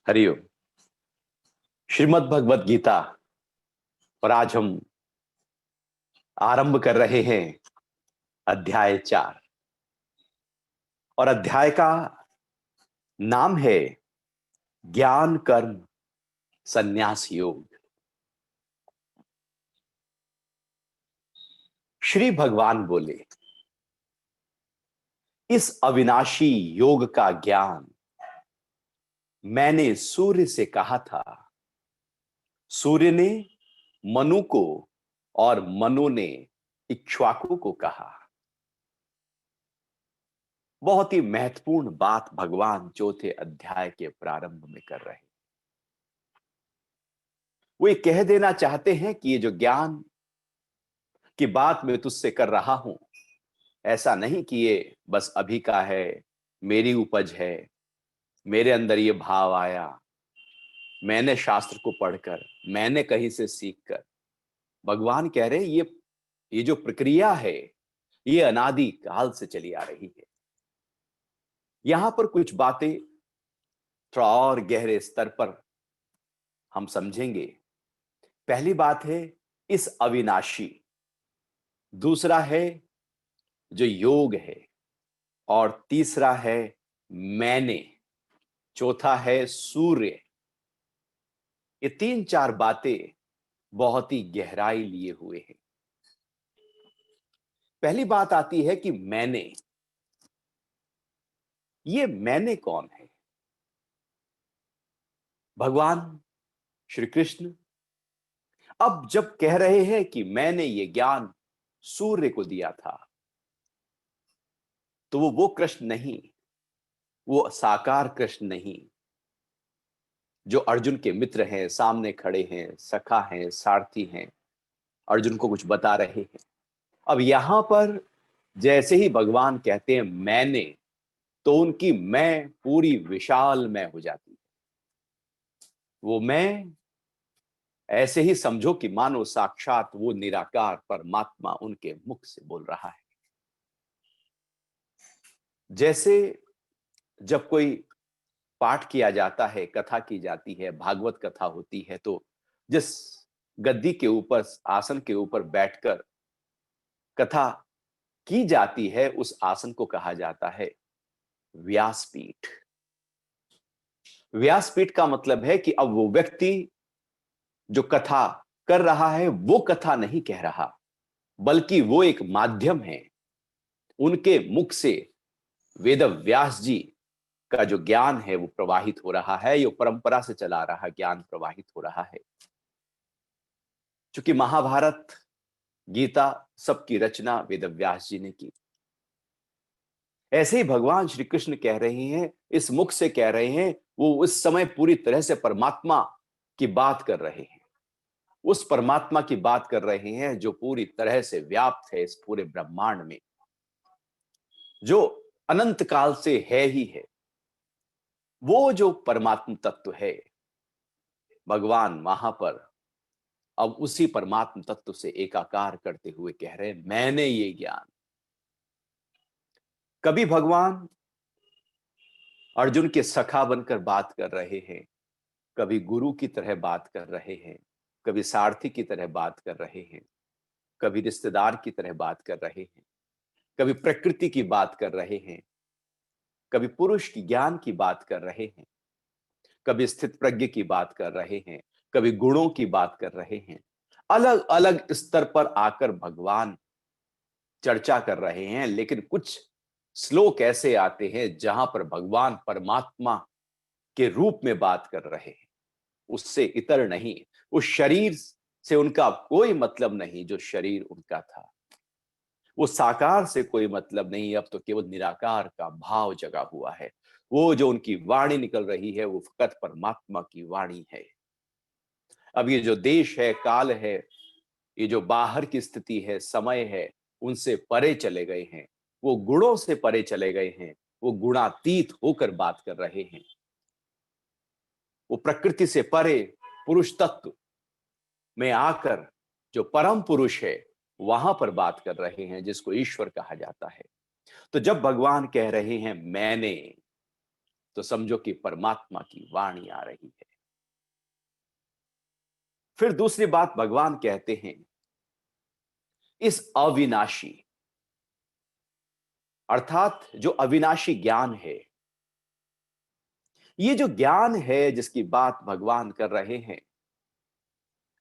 हरिओम। श्रीमद् भगवत गीता और आज हम आरंभ कर रहे हैं अध्याय 4 और अध्याय का नाम है ज्ञान कर्म संन्यास योग। श्री भगवान बोले, इस अविनाशी योग का ज्ञान मैंने सूर्य से कहा था। सूर्य ने मनु को और मनु ने इक्ष्वाकु को कहा। बहुत ही महत्वपूर्ण बात भगवान चौथे अध्याय के प्रारंभ में कर रहे हैं। वो ये कह देना चाहते हैं कि ये जो ज्ञान की बात मैं तुझसे कर रहा हूं, ऐसा नहीं कि ये बस अभी का है, मेरी उपज है, मेरे अंदर ये भाव आया, मैंने शास्त्र को पढ़कर, मैंने कहीं से सीखकर। भगवान कह रहे हैं ये जो प्रक्रिया है, ये अनादि काल से चली आ रही है। यहां पर कुछ बातें थोड़ा और गहरे स्तर पर हम समझेंगे। पहली बात है इस अविनाशी, दूसरा है जो योग है, और तीसरा है मैंने, चौथा है सूर्य। ये तीन चार बातें बहुत ही गहराई लिए हुए हैं। पहली बात आती है कि मैंने। ये मैंने कौन है? भगवान श्री कृष्ण अब जब कह रहे हैं कि मैंने ये ज्ञान सूर्य को दिया था, तो वो कृष्ण नहीं, वो साकार कृष्ण नहीं जो अर्जुन के मित्र हैं, सामने खड़े हैं, सखा हैं, सारथी हैं, अर्जुन को कुछ बता रहे हैं। अब यहां पर जैसे ही भगवान कहते हैं मैंने, तो उनकी मैं पूरी विशाल मैं हो जाती है। वो मैं ऐसे ही समझो कि मानो साक्षात वो निराकार परमात्मा उनके मुख से बोल रहा है। जैसे जब कोई पाठ किया जाता है, कथा की जाती है, भागवत कथा होती है, तो जिस गद्दी के ऊपर, आसन के ऊपर बैठकर कथा की जाती है, उस आसन को कहा जाता है व्यासपीठ। व्यासपीठ का मतलब है कि अब वो व्यक्ति जो कथा कर रहा है, वो कथा नहीं कह रहा, बल्कि वो एक माध्यम है। उनके मुख से वेद व्यास जी का जो ज्ञान है वो प्रवाहित हो रहा है, ये परंपरा से चला रहा ज्ञान प्रवाहित हो रहा है। क्योंकि महाभारत, गीता, सबकी रचना वेद व्यास जी ने की। ऐसे ही भगवान श्री कृष्ण कह रहे हैं, इस मुख से कह रहे हैं, वो उस समय पूरी तरह से परमात्मा की बात कर रहे हैं। उस परमात्मा की बात कर रहे हैं जो पूरी तरह से व्याप्त है इस पूरे ब्रह्मांड में, जो अनंत काल से है ही है। वो जो परमात्म तत्व है, भगवान वहां पर अब उसी परमात्म तत्व से एकाकार करते हुए कह रहे हैं मैंने ये ज्ञान। कभी भगवान अर्जुन के सखा बनकर बात कर रहे हैं, कभी गुरु की तरह बात कर रहे हैं, कभी सारथी की तरह बात कर रहे हैं, कभी रिश्तेदार की तरह बात कर रहे हैं, कभी प्रकृति की बात कर रहे हैं, कभी पुरुष की ज्ञान की बात कर रहे हैं, कभी स्थित प्रज्ञ की बात कर रहे हैं, कभी गुणों की बात कर रहे हैं। अलग अलग स्तर पर आकर भगवान चर्चा कर रहे हैं। लेकिन कुछ श्लोक ऐसे आते हैं जहां पर भगवान परमात्मा के रूप में बात कर रहे हैं, उससे इतर नहीं। उस शरीर से उनका कोई मतलब नहीं जो शरीर उनका था, वो साकार से कोई मतलब नहीं, अब तो केवल निराकार का भाव जगा हुआ है। वो जो उनकी वाणी निकल रही है, वो फकत परमात्मा की वाणी है। अब ये जो देश है, काल है, ये जो बाहर की स्थिति है, समय है, उनसे परे चले गए हैं। वो गुणों से परे चले गए हैं, वो गुणातीत होकर बात कर रहे हैं। वो प्रकृति से परे पुरुष तत्व में आकर जो परम पुरुष है, वहां पर बात कर रहे हैं, जिसको ईश्वर कहा जाता है। तो जब भगवान कह रहे हैं मैंने, तो समझो कि परमात्मा की वाणी आ रही है। फिर दूसरी बात भगवान कहते हैं, इस अविनाशी, अर्थात जो अविनाशी ज्ञान है, ये जो ज्ञान है जिसकी बात भगवान कर रहे हैं,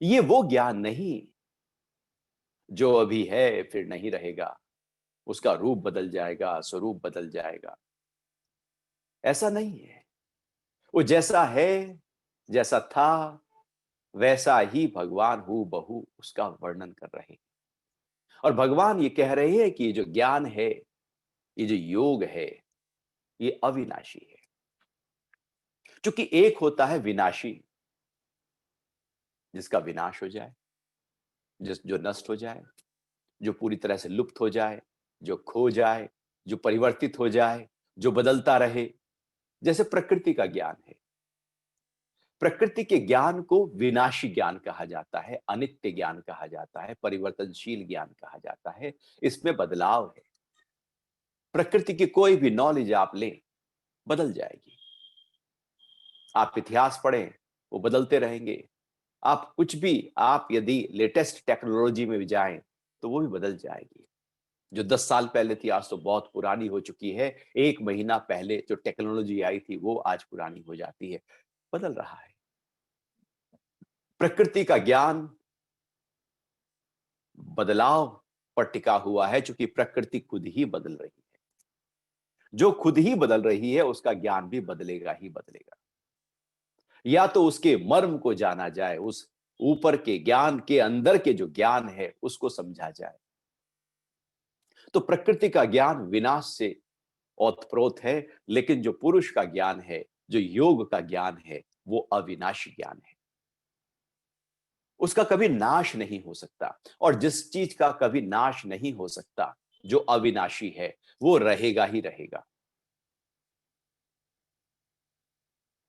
ये वो ज्ञान नहीं जो अभी है फिर नहीं रहेगा, उसका रूप बदल जाएगा, स्वरूप बदल जाएगा। ऐसा नहीं है। वो जैसा है, जैसा था, वैसा ही भगवान हूबहू बहू उसका वर्णन कर रहे हैं। और भगवान ये कह रहे हैं कि ये जो ज्ञान है, ये जो योग है, ये अविनाशी है। क्योंकि एक होता है विनाशी, जिसका विनाश हो जाए, जो नष्ट हो जाए, जो पूरी तरह से लुप्त हो जाए, जो खो जाए, जो परिवर्तित हो जाए, जो बदलता रहे, जैसे प्रकृति का ज्ञान है। प्रकृति के ज्ञान को विनाशी ज्ञान कहा जाता है, अनित्य ज्ञान कहा जाता है, परिवर्तनशील ज्ञान कहा जाता है। इसमें बदलाव है। प्रकृति की कोई भी नॉलेज आप लें, बदल जाएगी। आप इतिहास पढ़ें, वो बदलते रहेंगे। आप कुछ भी, आप यदि लेटेस्ट टेक्नोलॉजी में भी जाएं, तो वो भी बदल जाएगी। जो 10 साल पहले थी, आज तो बहुत पुरानी हो चुकी है। 1 महीना पहले जो टेक्नोलॉजी आई थी, वो आज पुरानी हो जाती है। बदल रहा है। प्रकृति का ज्ञान बदलाव पर टिका हुआ है, क्योंकि प्रकृति खुद ही बदल रही है। जो खुद ही बदल रही है, उसका ज्ञान भी बदलेगा ही बदलेगा। या तो उसके मर्म को जाना जाए, उस ऊपर के ज्ञान के अंदर के जो ज्ञान है, उसको समझा जाए। तो प्रकृति का ज्ञान विनाश से ओतप्रोत है, लेकिन जो पुरुष का ज्ञान है, जो योग का ज्ञान है, वो अविनाशी ज्ञान है। उसका कभी नाश नहीं हो सकता। और जिस चीज का कभी नाश नहीं हो सकता, जो अविनाशी है, वो रहेगा ही रहेगा।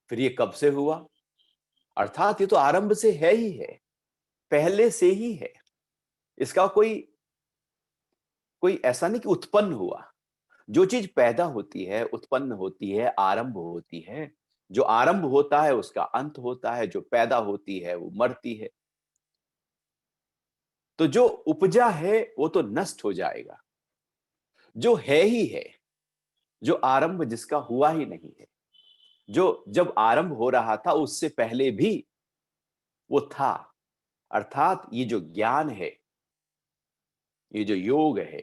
फिर ये कब से हुआ? अर्थात ये तो आरंभ से है ही है, पहले से ही है। इसका कोई कोई ऐसा नहीं कि उत्पन्न हुआ। जो चीज पैदा होती है, उत्पन्न होती है, आरंभ होती है, जो आरंभ होता है उसका अंत होता है, जो पैदा होती है वो मरती है। तो जो उपजा है वो तो नष्ट हो जाएगा। जो है ही है, जो आरंभ जिसका हुआ ही नहीं है, जो जब आरंभ हो रहा था उससे पहले भी वो था। अर्थात ये जो ज्ञान है, ये जो योग है,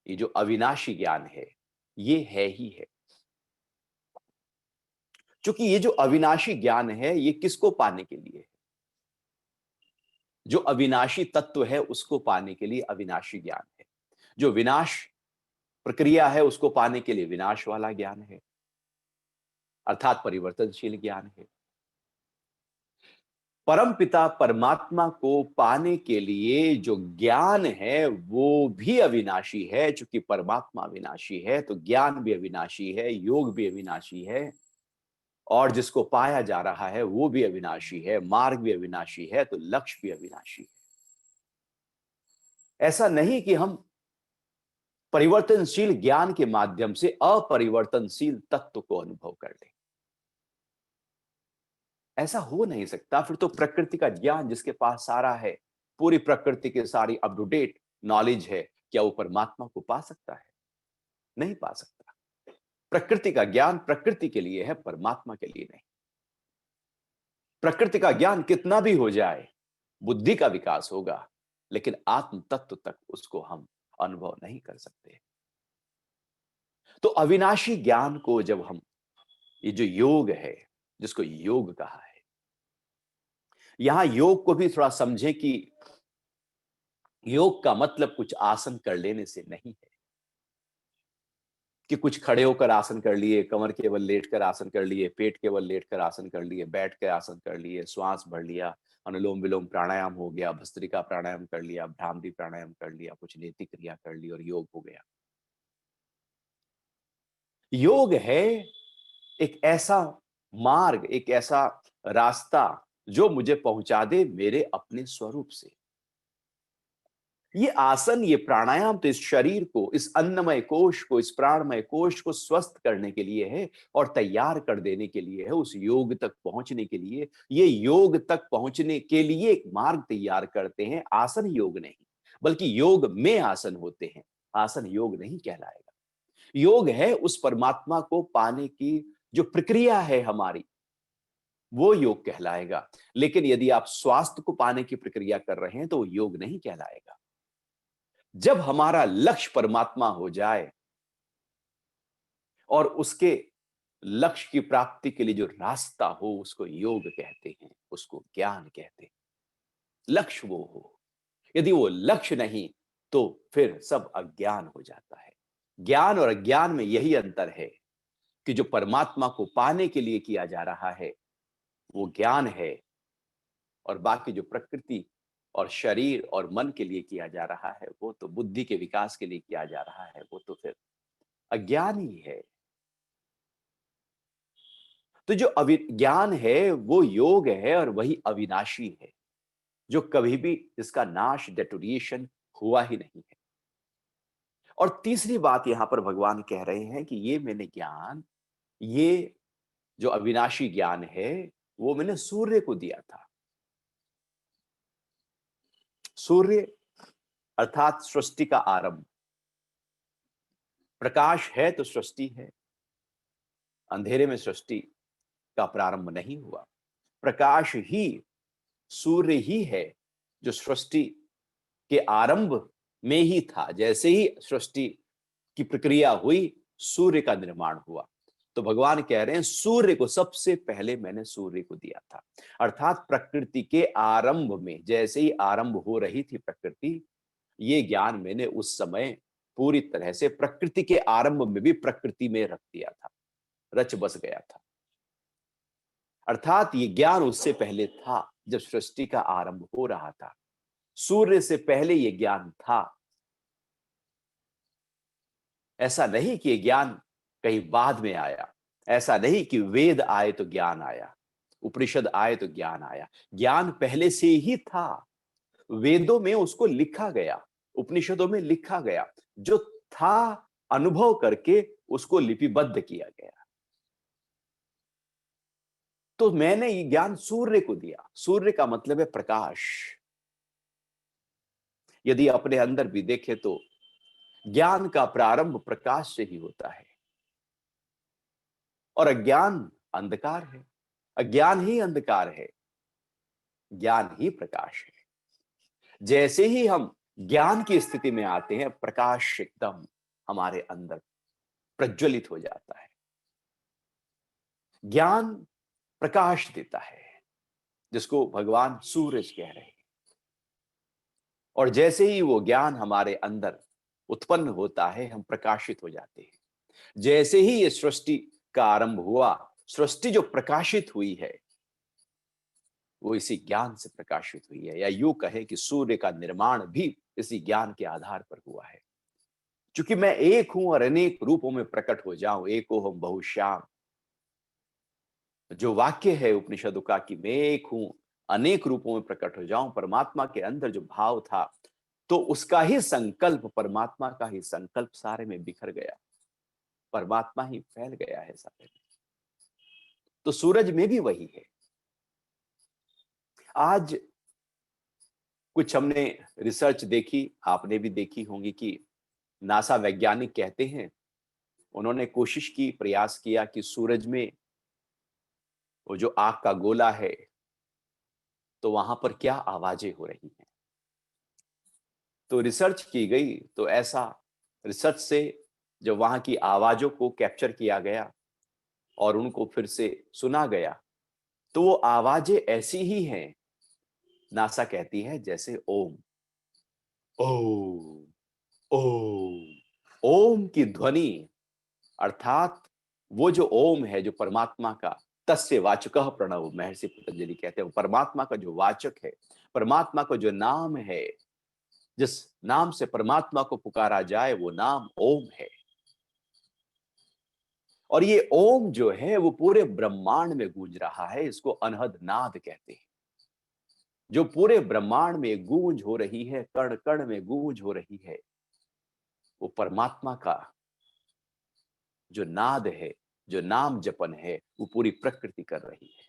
ये जो अविनाशी ज्ञान है, ये है ही है। क्योंकि ये जो अविनाशी ज्ञान है, ये किसको पाने के लिए है? जो अविनाशी तत्व है उसको पाने के लिए अविनाशी ज्ञान है। जो विनाश प्रक्रिया है उसको पाने के लिए विनाश वाला ज्ञान है, अर्थात परिवर्तनशील ज्ञान है। परम पिता परमात्मा को पाने के लिए जो ज्ञान है वो भी अविनाशी है। चूंकि परमात्मा अविनाशी है, तो ज्ञान भी अविनाशी है, योग भी अविनाशी है, और जिसको पाया जा रहा है वो भी अविनाशी है, मार्ग भी अविनाशी है, तो लक्ष्य भी अविनाशी है। ऐसा नहीं कि हम परिवर्तनशील ज्ञान के माध्यम से अपरिवर्तनशील तत्व को अनुभव कर लें। ऐसा हो नहीं सकता। फिर तो प्रकृति का ज्ञान जिसके पास सारा है, पूरी प्रकृति की सारी अप टू डेट नॉलेज है, क्या वो परमात्मा को पा सकता है? नहीं पा सकता। प्रकृति का ज्ञान प्रकृति के लिए है, परमात्मा के लिए नहीं। प्रकृति का ज्ञान कितना भी हो जाए, बुद्धि का विकास होगा, लेकिन आत्म तत्व तक उसको हम अनुभव नहीं कर सकते। तो अविनाशी ज्ञान को जब हम, ये जो योग है, जिसको योग कहा है, यहां योग को भी थोड़ा समझें कि योग का मतलब कुछ आसन कर लेने से नहीं है कि कुछ खड़े होकर आसन कर लिए, कमर केवल लेट कर आसन कर लिए, पेट केवल लेट कर आसन कर लिए, बैठ के आसन कर लिए, श्वास भर लिया, अनुलोम विलोम प्राणायाम हो गया, भस्त्रिका प्राणायाम कर लिया, भ्रामरी प्राणायाम कर लिया, कुछ नेति क्रिया कर ली और योग हो गया। योग है एक ऐसा मार्ग, एक ऐसा रास्ता जो मुझे पहुंचा दे मेरे अपने स्वरूप से। ये आसन, ये प्राणायाम तो इस शरीर को, इस अन्नमय कोश को, इस प्राणमय कोश को स्वस्थ करने के लिए है और तैयार कर देने के लिए है, उस योग तक पहुंचने के लिए। ये योग तक पहुंचने के लिए एक मार्ग तैयार करते हैं। आसन योग नहीं, बल्कि योग में आसन होते हैं। आसन योग नहीं कहलाएगा। योग है उस परमात्मा को पाने की जो प्रक्रिया है हमारी, वो योग कहलाएगा। लेकिन यदि आप स्वास्थ्य को पाने की प्रक्रिया कर रहे हैं तो वो योग नहीं कहलाएगा। जब हमारा लक्ष्य परमात्मा हो जाए और उसके लक्ष्य की प्राप्ति के लिए जो रास्ता हो, उसको योग कहते हैं, उसको ज्ञान कहते हैं। लक्ष्य वो हो। यदि वो लक्ष्य नहीं तो फिर सब अज्ञान हो जाता है। ज्ञान और अज्ञान में यही अंतर है कि जो परमात्मा को पाने के लिए किया जा रहा है वो ज्ञान है, और बाकी जो प्रकृति और शरीर और मन के लिए किया जा रहा है, वो तो बुद्धि के विकास के लिए किया जा रहा है, वो तो फिर अज्ञान ही है। तो जो अविज्ञान है वो योग है और वही अविनाशी है, जो कभी भी इसका नाश, डेटोरिएशन हुआ ही नहीं है। और तीसरी बात यहां पर भगवान कह रहे हैं कि ये मैंने ज्ञान, ये जो अविनाशी ज्ञान है, वो मैंने सूर्य को दिया था। सूर्य अर्थात सृष्टि का आरंभ। प्रकाश है तो सृष्टि है। अंधेरे में सृष्टि का प्रारंभ नहीं हुआ। प्रकाश ही, सूर्य ही है जो सृष्टि के आरंभ में ही था। जैसे ही सृष्टि की प्रक्रिया हुई, सूर्य का निर्माण हुआ। तो भगवान कह रहे हैं सूर्य को सबसे पहले मैंने सूर्य को दिया था। अर्थात प्रकृति के आरंभ में, जैसे ही आरंभ हो रही थी प्रकृति, ये ज्ञान मैंने उस समय पूरी तरह से प्रकृति के आरंभ में भी प्रकृति में रख दिया था, रच बस गया था। अर्थात ये ज्ञान उससे पहले था, जब सृष्टि का आरंभ हो रहा था। सूर्य से पहले ये ज्ञान था। ऐसा नहीं कि ये ज्ञान कहीं बाद में आया। ऐसा नहीं कि वेद आए तो ज्ञान आया, उपनिषद आए तो ज्ञान आया। ज्ञान पहले से ही था। वेदों में उसको लिखा गया, उपनिषदों में लिखा गया। जो था, अनुभव करके उसको लिपिबद्ध किया गया। तो मैंने ये ज्ञान सूर्य को दिया। सूर्य का मतलब है प्रकाश। यदि अपने अंदर भी देखे तो ज्ञान का प्रारंभ प्रकाश से ही होता है, और अज्ञान अंधकार है। अज्ञान ही अंधकार है, ज्ञान ही प्रकाश है। जैसे ही हम ज्ञान की स्थिति में आते हैं, प्रकाश एकदम हमारे अंदर प्रज्वलित हो जाता है। ज्ञान प्रकाश देता है, जिसको भगवान सूरज कह रहे हैं। और जैसे ही वो ज्ञान हमारे अंदर उत्पन्न होता है, हम प्रकाशित हो जाते हैं। जैसे ही ये सृष्टि का आरंभ हुआ, सृष्टि जो प्रकाशित हुई है वो इसी ज्ञान से प्रकाशित हुई है। या यूं कहे कि सूर्य का निर्माण भी इसी ज्ञान के आधार पर हुआ है। क्योंकि मैं एक हूं और अनेक रूपों में प्रकट हो जाऊं, एको हम बहुश्याम, जो वाक्य है उपनिषदों का कि मैं एक हूं, अनेक रूपों में प्रकट हो जाऊं, परमात्मा के अंदर जो भाव था, तो उसका ही संकल्प, परमात्मा का ही संकल्प सारे में बिखर गया। परमात्मा ही फैल गया है सारे में। तो सूरज में भी वही है। आज कुछ हमने रिसर्च देखी, आपने भी देखी होंगी, कि नासा वैज्ञानिक कहते हैं, उन्होंने कोशिश की, प्रयास किया कि सूरज में वो जो आग का गोला है, तो वहां पर क्या आवाजें हो रही हैं। तो रिसर्च की गई, तो ऐसा रिसर्च से जब वहां की आवाजों को कैप्चर किया गया और उनको फिर से सुना गया, तो वो आवाजें ऐसी ही हैं, नासा कहती है, जैसे ओम, ओम, ओम। ओम की ध्वनि, अर्थात वो जो ओम है, जो परमात्मा का, तस्य वाचकः प्रणव, महर्षि पतंजलि कहते हैं, परमात्मा का जो वाचक है, परमात्मा का जो नाम है, जिस नाम से परमात्मा को पुकारा जाए, वो नाम ओम है। और ये ओम जो है वो पूरे ब्रह्मांड में गूंज रहा है। इसको अनहद नाद कहते हैं। जो पूरे ब्रह्मांड में गूंज हो रही है, कण कण में गूंज हो रही है, वो परमात्मा का जो नाद है, जो नाम जपन है, वो पूरी प्रकृति कर रही है।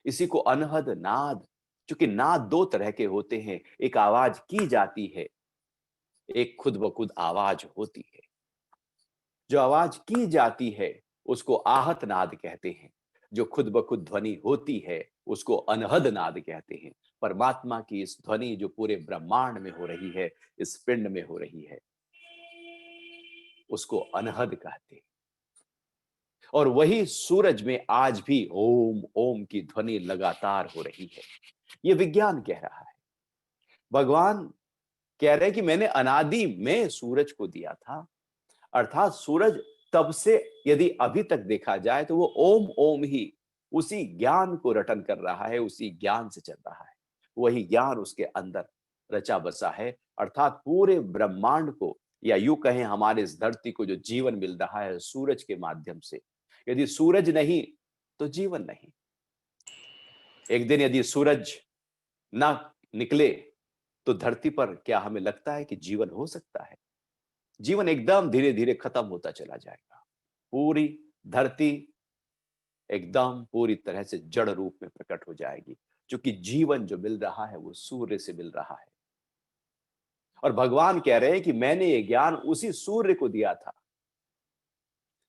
इसी को अनहद नाद, क्योंकि नाद दो तरह के होते हैं, एक आवाज की जाती है, एक खुद ब खुद आवाज होती है। जो आवाज की जाती है उसको आहत नाद कहते हैं, जो खुद ब खुद ध्वनि होती है उसको अनहद नाद कहते हैं। परमात्मा की इस ध्वनि जो पूरे ब्रह्मांड में हो रही है, इस पिंड में हो रही है, उसको अनहद कहते हैं। और वही सूरज में आज भी ओम ओम की ध्वनि लगातार हो रही है। ये विज्ञान कह रहा है। भगवान कह रहे हैं कि मैंने अनादि में सूरज को दिया था, अर्थात सूरज तब से यदि अभी तक देखा जाए तो वो ओम ओम ही उसी ज्ञान को रटन कर रहा है, उसी ज्ञान से चल रहा है। वही ज्ञान उसके अंदर रचा बसा है, अर्थात पूरे ब्रह्मांड को, या यूं कहें हमारे इस धरती को जो जीवन मिल रहा है सूरज के माध्यम से। यदि सूरज नहीं तो जीवन नहीं। एक दिन यदि सूरज ना निकले तो धरती पर क्या हमें लगता है कि जीवन हो सकता है? जीवन एकदम धीरे धीरे खत्म होता चला जाएगा। पूरी धरती एकदम पूरी तरह से जड़ रूप में प्रकट हो जाएगी, क्योंकि जीवन जो मिल रहा है वो सूर्य से मिल रहा है। और भगवान कह रहे हैं कि मैंने ये ज्ञान उसी सूर्य को दिया था।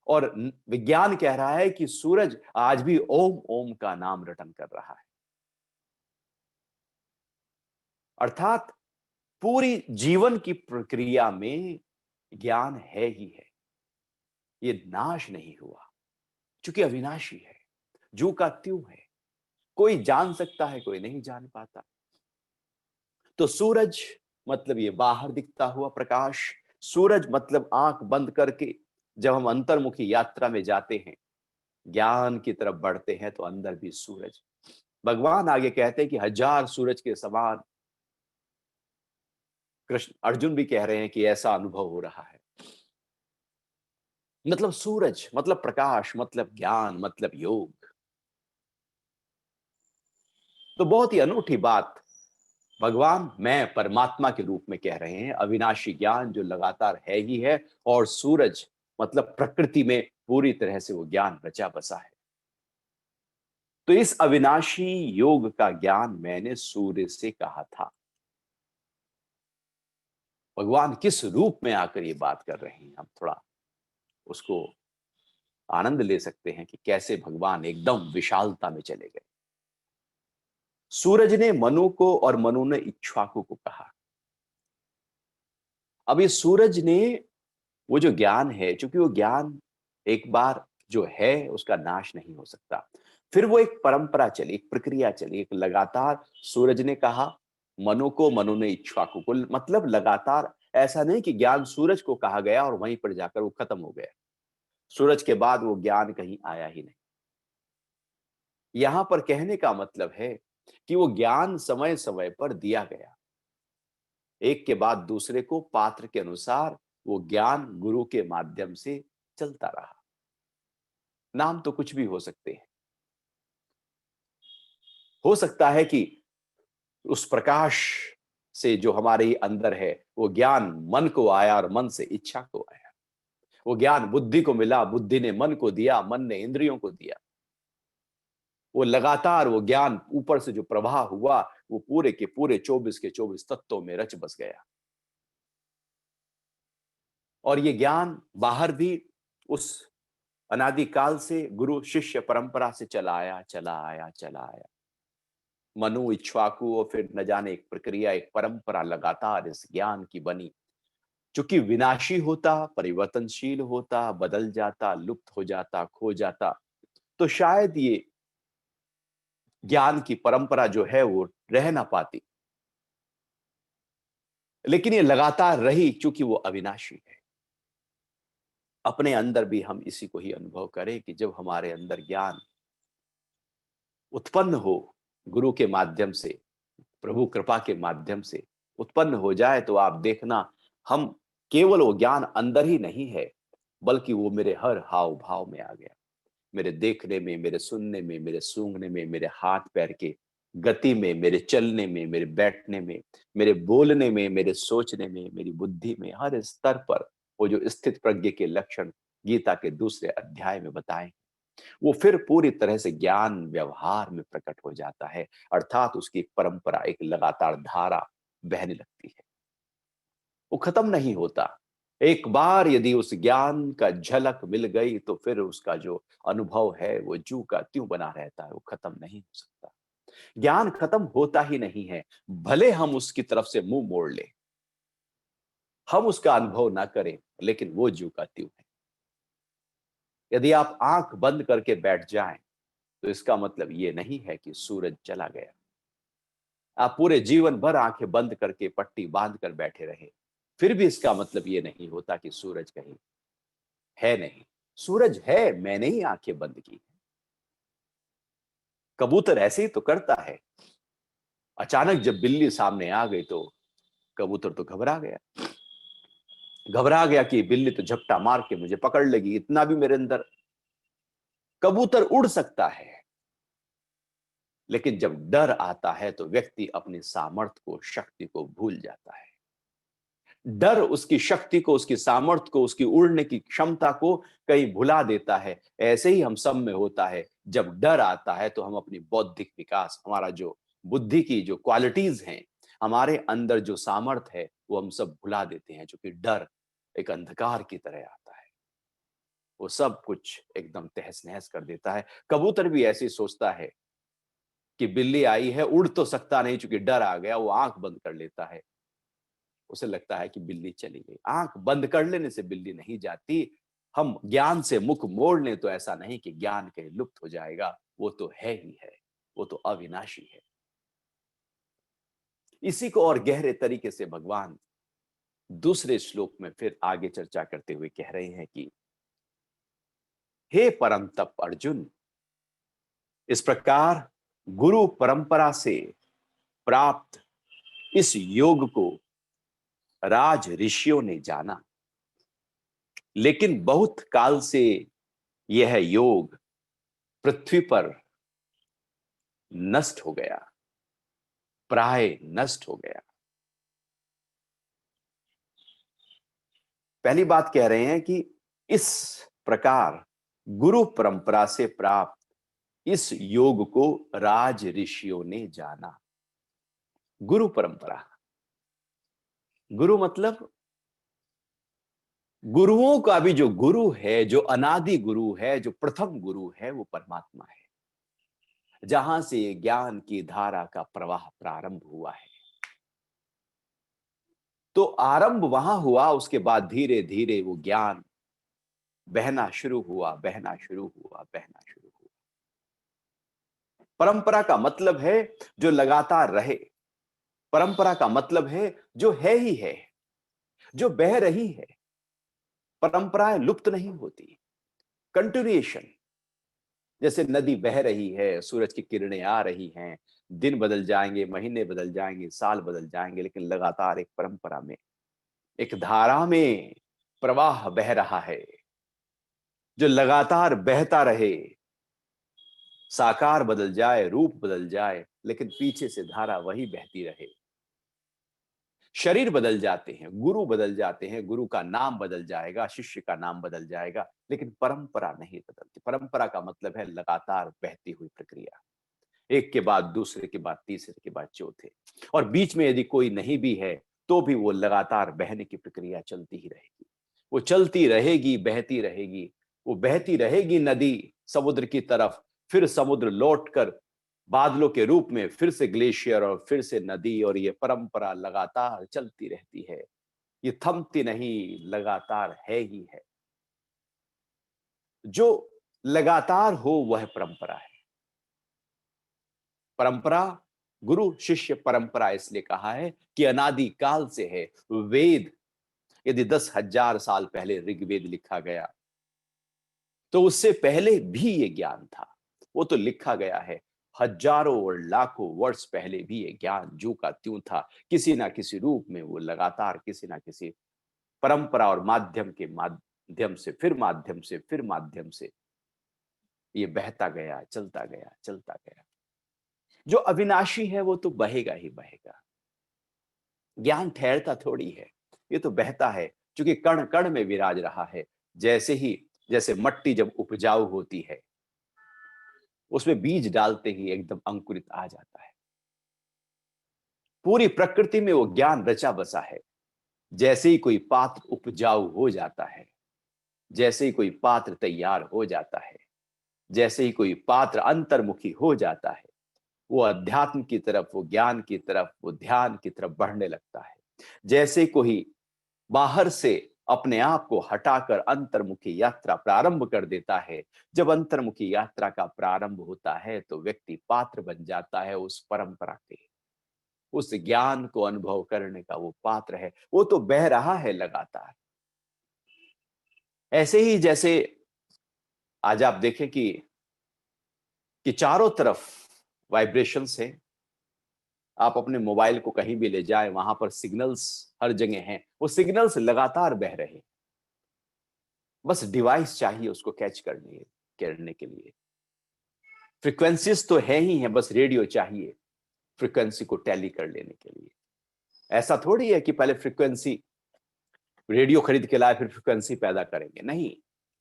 और विज्ञान कह रहा है कि सूरज आज भी ओम ओम का नाम रटन कर रहा है। अर्थात पूरी जीवन की प्रक्रिया में ज्ञान है ही है। ये नाश नहीं हुआ, क्योंकि अविनाशी है, जू का त्यों है। कोई जान सकता है, कोई नहीं जान पाता। तो सूरज मतलब ये बाहर दिखता हुआ प्रकाश, सूरज मतलब आंख बंद करके जब हम अंतर्मुखी यात्रा में जाते हैं, ज्ञान की तरफ बढ़ते हैं, तो अंदर भी सूरज। भगवान आगे कहते हैं कि हजार सूरज के समान, कृष्ण अर्जुन भी कह रहे हैं कि ऐसा अनुभव हो रहा है। मतलब सूरज मतलब प्रकाश, मतलब ज्ञान, मतलब योग। तो बहुत ही अनूठी बात भगवान मैं परमात्मा के रूप में कह रहे हैं, अविनाशी ज्ञान जो लगातार है ही है। और सूरज मतलब प्रकृति में पूरी तरह से वो ज्ञान रचा बसा है। तो इस अविनाशी योग का ज्ञान मैंने सूर्य से कहा था। भगवान किस रूप में आकर ये बात कर रहे हैं, हम थोड़ा उसको आनंद ले सकते हैं कि कैसे भगवान एकदम विशालता में चले गए। सूरज ने मनु को और मनु ने इक्ष्वाकु को कहा। अब ये सूरज ने वो जो ज्ञान है, चूंकि वो ज्ञान एक बार जो है उसका नाश नहीं हो सकता। फिर वो एक परंपरा चली, एक प्रक्रिया चली, एक लगातार। सूरज ने कहा मनु को, मनु ने इक्ष्वाकु को, मतलब लगातार। ऐसा नहीं कि ज्ञान सूरज को कहा गया और वहीं पर जाकर वो खत्म हो गया, सूरज के बाद वो ज्ञान कहीं आया ही नहीं। यहां पर कहने का मतलब है कि वो ज्ञान समय समय पर दिया गया, एक के बाद दूसरे को पात्र के अनुसार वो ज्ञान गुरु के माध्यम से चलता रहा। नाम तो कुछ भी हो सकते हैं। हो सकता है कि उस प्रकाश से जो हमारे ही अंदर है वो ज्ञान मन को आया और मन से इच्छा को आया। वो ज्ञान बुद्धि को मिला, बुद्धि ने मन को दिया, मन ने इंद्रियों को दिया। वो लगातार वो ज्ञान ऊपर से जो प्रवाह हुआ वो पूरे के पूरे 24 के 24 तत्वों में रच बस गया। और ये ज्ञान बाहर भी उस अनादिकाल से गुरु शिष्य परंपरा से चला आया, चला आया, चला आया। मनु, इक्ष्वाकु और फिर न जाने एक प्रक्रिया, एक परंपरा लगातार इस ज्ञान की बनी। चूंकि विनाशी होता, परिवर्तनशील होता, बदल जाता, लुप्त हो जाता, खो जाता, तो शायद ये ज्ञान की परंपरा जो है वो रह ना पाती। लेकिन ये लगातार रही, क्योंकि वो अविनाशी है। अपने अंदर भी हम इसी को ही अनुभव करें कि जब हमारे अंदर ज्ञान उत्पन्न हो गुरु के माध्यम से, प्रभु कृपा के माध्यम से उत्पन्न हो जाए, तो आप देखना हम केवल वो ज्ञान अंदर ही नहीं है, बल्कि वो मेरे हर हाव भाव में आ गया। मेरे देखने में, मेरे सुनने में, मेरे सूंघने में, मेरे हाथ पैर के गति में, मेरे चलने में, मेरे बैठने में, मेरे बोलने में, मेरे सोचने में, मेरी बुद्धि में, हर स्तर पर वो जो स्थित प्रज्ञ के लक्षण गीता के दूसरे अध्याय में बताए, वो फिर पूरी तरह से ज्ञान व्यवहार में प्रकट हो जाता है। अर्थात उसकी परंपरा एक लगातार धारा बहने लगती है, वो खत्म नहीं होता। एक बार यदि उस ज्ञान का झलक मिल गई तो फिर उसका जो अनुभव है वो जू का त्यों बना रहता है, वो खत्म नहीं हो सकता। ज्ञान खत्म होता ही नहीं है, भले हम उसकी तरफ से मुंह मोड़ लें, हम उसका अनुभव ना करें, लेकिन वो जू का त्यों है। यदि आप आंख बंद करके बैठ जाएं तो इसका मतलब ये नहीं है कि सूरज चला गया। आप पूरे जीवन भर आंखें बंद करके पट्टी बांध कर बैठे रहे, फिर भी इसका मतलब ये नहीं होता कि सूरज कहीं है नहीं। सूरज है, मैंने ही आंखें बंद की। कबूतर ऐसे ही तो करता है। अचानक जब बिल्ली सामने आ गई तो कबूतर तो घबरा गया, घबरा गया कि बिल्ली तो झपटा मार के मुझे पकड़ लेगी, इतना भी मेरे अंदर। कबूतर उड़ सकता है, लेकिन जब डर आता है तो व्यक्ति अपनी सामर्थ्य को, शक्ति को भूल जाता है। डर उसकी शक्ति को, उसकी सामर्थ्य को, उसकी उड़ने की क्षमता को कहीं भुला देता है। ऐसे ही हम सब में होता है। जब डर आता है तो हम अपनी बौद्धिक विकास, हमारा जो बुद्धि की जो क्वालिटीज हैं, हमारे अंदर जो सामर्थ्य है, वो हम सब भुला देते हैं। क्योंकि डर एक अंधकार की तरह आता है, वो सब कुछ एकदम तहस नहस कर देता है। कबूतर भी ऐसे ही सोचता है कि बिल्ली आई है, उड़ तो सकता नहीं, चूंकि डर आ गया, वो आंख बंद कर लेता है। उसे लगता है कि बिल्ली चली गई। आंख बंद कर लेने से बिल्ली नहीं जाती। हम ज्ञान से मुख मोड़ लें तो ऐसा नहीं कि ज्ञान कहीं लुप्त हो जाएगा, वो तो है ही है, वो तो अविनाशी है। इसी को और गहरे तरीके से भगवान दूसरे श्लोक में फिर आगे चर्चा करते हुए कह रहे हैं कि हे परम तप अर्जुन, इस प्रकार गुरु परंपरा से प्राप्त इस योग को राज ऋषियों ने जाना, लेकिन बहुत काल से यह योग पृथ्वी पर नष्ट हो गया, प्राय नष्ट हो गया। पहली बात कह रहे हैं कि इस प्रकार गुरु परंपरा से प्राप्त इस योग को राज ऋषियों ने जाना। गुरु परंपरा, गुरु मतलब गुरुओं का भी जो गुरु है, जो अनादि गुरु है, जो प्रथम गुरु है, वो परमात्मा है, जहां से ज्ञान की धारा का प्रवाह प्रारंभ हुआ है। तो आरंभ वहां हुआ, उसके बाद धीरे धीरे वो ज्ञान बहना शुरू हुआ, बहना शुरू हुआ, बहना शुरू हुआ। परंपरा का मतलब है जो लगातार रहे। परंपरा का मतलब है जो है ही है, जो बह रही है। परंपराएं लुप्त नहीं होती, कंटिन्यूएशन। जैसे नदी बह रही है, सूरज की किरणें आ रही हैं, दिन बदल जाएंगे, महीने बदल जाएंगे, साल बदल जाएंगे, लेकिन लगातार एक परंपरा में, एक धारा में प्रवाह बह रहा है, जो लगातार बहता रहे। साकार बदल जाए, रूप बदल जाए, लेकिन पीछे से धारा वही बहती रहे। शरीर बदल जाते हैं, गुरु बदल जाते हैं, गुरु का नाम बदल जाएगा, शिष्य का नाम बदल जाएगा, लेकिन परंपरा नहीं बदलती। परंपरा का मतलब है लगातार बहती हुई प्रक्रिया, एक के बाद दूसरे के बाद तीसरे के बाद चौथे। और बीच में यदि कोई नहीं भी है तो भी वो लगातार बहने की प्रक्रिया चलती ही रहेगी। वो चलती रहेगी, बहती रहेगी। वो बहती रहेगी नदी समुद्र की तरफ, फिर समुद्र लौटकर बादलों के रूप में फिर से ग्लेशियर और फिर से नदी, और ये परंपरा लगातार चलती रहती है। ये थमती नहीं, लगातार है ही है। जो लगातार हो वह परंपरा है। परंपरा, गुरु शिष्य परंपरा इसलिए कहा है कि अनादि काल से है। वेद, यदि 10,000 साल पहले ऋग्वेद लिखा गया तो उससे पहले भी ये ज्ञान था। वो तो लिखा गया है, हजारों और लाखों वर्ष पहले भी ये ज्ञान जू का त्यों था। किसी ना किसी रूप में वो लगातार किसी ना किसी परंपरा और माध्यम के माध्यम से, फिर माध्यम से, फिर माध्यम से ये बहता गया, चलता गया, चलता गया। जो अविनाशी है वो तो बहेगा ही बहेगा। ज्ञान ठहरता थोड़ी है, ये तो बहता है, क्योंकि कण कण में विराज रहा है। जैसे मट्टी जब उपजाऊ होती है, उसमें बीज डालते ही एकदम अंकुरित आ जाता है। पूरी प्रकृति में वो ज्ञान रचा बसा है। जैसे ही कोई पात्र उपजाऊ हो जाता है, जैसे ही कोई पात्र तैयार हो जाता है, जैसे ही कोई पात्र अंतर्मुखी हो जाता है, वो अध्यात्म की तरफ, वो ज्ञान की तरफ, वो ध्यान की तरफ बढ़ने लगता है। जैसे कोई बाहर से अपने आप को हटाकर अंतर्मुखी यात्रा प्रारंभ कर देता है, जब अंतर्मुखी यात्रा का प्रारंभ होता है तो व्यक्ति पात्र बन जाता है उस परंपरा के, उस ज्ञान को अनुभव करने का वो पात्र है। वो तो बह रहा है लगातार। ऐसे ही जैसे आज आप देखें कि चारों तरफ वाइब्रेशंस है। आप अपने मोबाइल को कहीं भी ले जाएं, वहां पर सिग्नल्स हर जगह हैं, वो सिग्नल्स लगातार बह रहे हैं। बस डिवाइस चाहिए उसको कैच करने के लिए। फ्रीक्वेंसीज तो है ही है, बस रेडियो चाहिए फ्रीक्वेंसी को टैली कर लेने के लिए। ऐसा थोड़ी है कि पहले फ्रीक्वेंसी रेडियो खरीद के लाए फिर फ्रीक्वेंसी पैदा करेंगे, नहीं।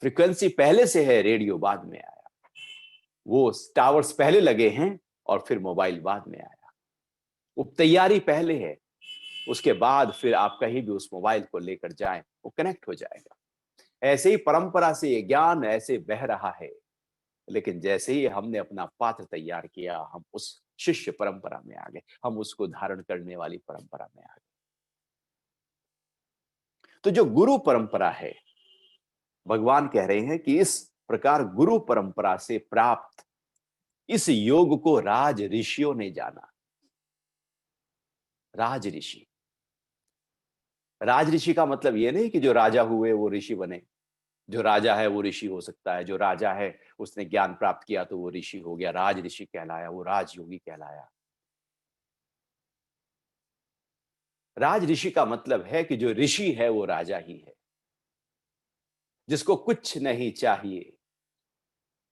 फ्रीक्वेंसी पहले से है, रेडियो बाद में आया। वो टावर्स पहले लगे हैं और फिर मोबाइल बाद में आया। वो तैयारी पहले है, उसके बाद फिर आप कहीं भी उस मोबाइल को लेकर जाएं, वो कनेक्ट हो जाएगा। ऐसे ही परंपरा से ये ज्ञान ऐसे बह रहा है, लेकिन जैसे ही हमने अपना पात्र तैयार किया, हम उस शिष्य परंपरा में आ गए, हम उसको धारण करने वाली परंपरा में आ गए। तो जो गुरु परंपरा है, भगवान कह रहे हैं कि इस प्रकार गुरु परंपरा से प्राप्त इस योग को राज ऋषियों ने जाना। राज ऋषि, राज ऋषि का मतलब ये नहीं कि जो राजा हुए वो ऋषि बने। जो राजा है वो ऋषि हो सकता है, जो राजा है उसने ज्ञान प्राप्त किया तो वो ऋषि हो गया, राज ऋषि कहलाया, वो राजयोगी कहलाया। राज ऋषि का मतलब है कि जो ऋषि है वो राजा ही है, जिसको कुछ नहीं चाहिए,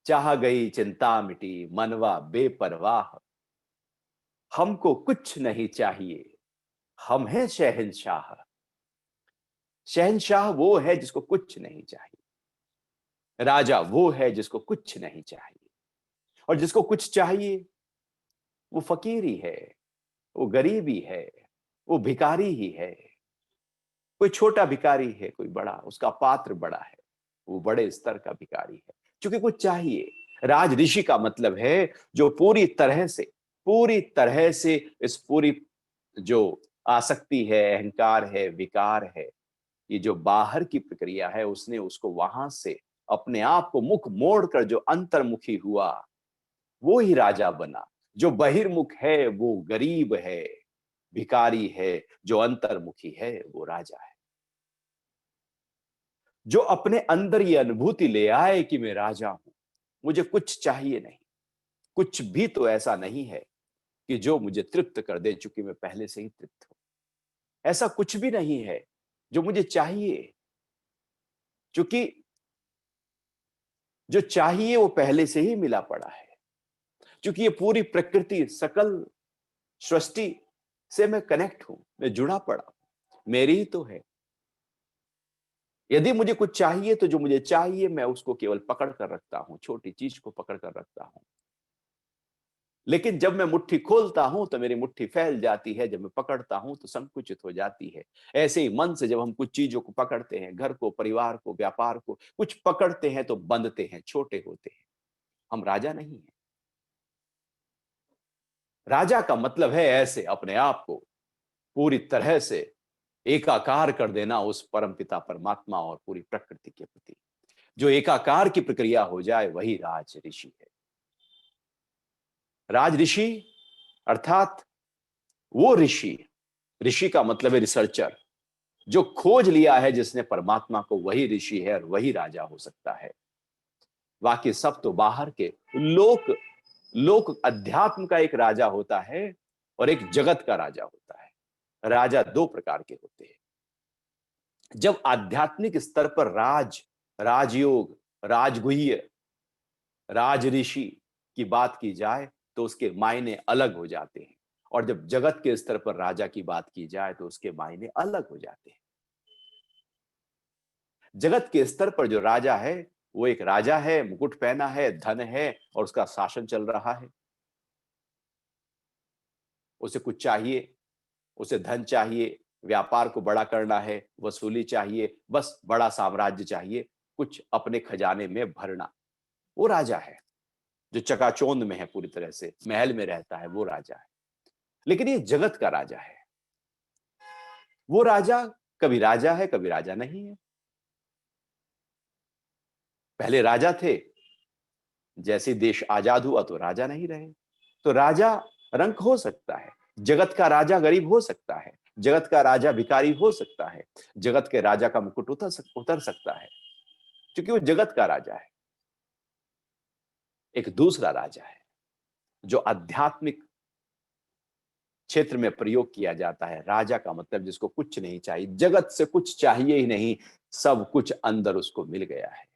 चाह गई चिंता मिटी, मनवा बेपरवाह, हमको कुछ नहीं चाहिए, हम हैं शहंशाह। शहंशाह वो है जिसको कुछ नहीं चाहिए, राजा वो है जिसको कुछ नहीं चाहिए। और जिसको कुछ चाहिए वो फकीर ही है, वो गरीब ही है, वो भिकारी ही है। कोई छोटा भिकारी है, कोई बड़ा, उसका पात्र बड़ा है, वो बड़े स्तर का भिकारी है, क्योंकि कुछ चाहिए। राज ऋषि का मतलब है जो पूरी तरह से इस पूरी जो आसक्ति है, अहंकार है, विकार है, ये जो बाहर की प्रक्रिया है, उसने उसको वहां से अपने आप को मुख मोड़कर जो अंतर्मुखी हुआ, वो ही राजा बना। जो बहिर्मुख है वो गरीब है, भिकारी है, जो अंतर्मुखी है वो राजा है। जो अपने अंदर ये अनुभूति ले आए कि मैं राजा हूं, मुझे कुछ चाहिए नहीं, कुछ भी तो ऐसा नहीं है कि जो मुझे तृप्त कर दे, चूंकि मैं पहले से ही तृप्त हूं। ऐसा कुछ भी नहीं है जो मुझे चाहिए, क्योंकि जो चाहिए वो पहले से ही मिला पड़ा है। क्योंकि ये पूरी प्रकृति, सकल सृष्टि से मैं कनेक्ट हूं, मैं जुड़ा पड़ा हूं, मेरी ही तो है। यदि मुझे कुछ चाहिए तो जो मुझे चाहिए मैं उसको केवल पकड़ कर रखता हूं, छोटी चीज को पकड़ कर रखता हूं। लेकिन जब मैं मुट्ठी खोलता हूं तो मेरी मुट्ठी फैल जाती है, जब मैं पकड़ता हूं तो संकुचित हो जाती है। ऐसे ही मन से जब हम कुछ चीजों को पकड़ते हैं, घर को, परिवार को, व्यापार को, कुछ पकड़ते हैं तो बंधते हैं, छोटे होते हैं। हम राजा नहीं है। राजा का मतलब है ऐसे अपने आप को पूरी तरह से एकाकार कर देना उस परमपिता परमात्मा और पूरी प्रकृति के प्रति। जो एकाकार की प्रक्रिया हो जाए वही राज ऋषि है। राज ऋषि अर्थात वो ऋषि, ऋषि का मतलब है रिसर्चर, जो खोज लिया है जिसने परमात्मा को, वही ऋषि है और वही राजा हो सकता है। बाकी सब तो बाहर के लोक लोक अध्यात्म का एक राजा होता है और एक जगत का राजा होता है। राजा दो प्रकार के होते हैं। जब आध्यात्मिक स्तर पर राजयोग, राजगुह्य, राज ऋषि की बात की जाए तो उसके मायने अलग हो जाते हैं। और जब जगत के स्तर पर राजा की बात की जाए तो उसके मायने अलग हो जाते हैं। जगत के स्तर पर जो राजा है वो एक राजा है, मुकुट पहना है, धन है और उसका शासन चल रहा है। उसे कुछ चाहिए, उसे धन चाहिए, व्यापार को बड़ा करना है, वसूली चाहिए, बस बड़ा साम्राज्य चाहिए, कुछ अपने खजाने में भरना। वो राजा है जो चकाचौंध में है, पूरी तरह से महल में रहता है, वो राजा है। लेकिन ये जगत का राजा है। वो राजा कभी राजा है, कभी राजा नहीं है। पहले राजा थे, जैसे देश आजाद हुआ तो राजा नहीं रहे। तो राजा रंक हो सकता है, जगत का राजा गरीब हो सकता है, जगत का राजा भिखारी हो सकता है, जगत के राजा का मुकुट उतर सकता है, क्योंकि वो जगत का राजा है। एक दूसरा राजा है जो आध्यात्मिक क्षेत्र में प्रयोग किया जाता है। राजा का मतलब जिसको कुछ नहीं चाहिए, जगत से कुछ चाहिए ही नहीं, सब कुछ अंदर उसको मिल गया है।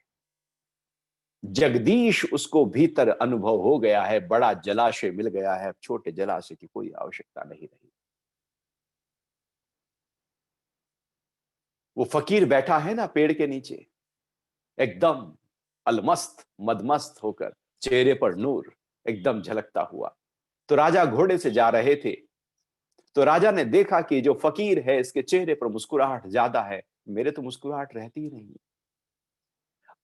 जगदीश उसको भीतर अनुभव हो गया है, बड़ा जलाशय मिल गया है, छोटे जलाशय की कोई आवश्यकता नहीं रही। वो फकीर बैठा है ना पेड़ के नीचे, एकदम अलमस्त मदमस्त होकर, चेहरे पर नूर एकदम झलकता हुआ। तो राजा घोड़े से जा रहे थे, तो राजा ने देखा कि जो फकीर है इसके चेहरे पर मुस्कुराहट ज्यादा है, मेरे तो मुस्कुराहट रहती ही नहीं।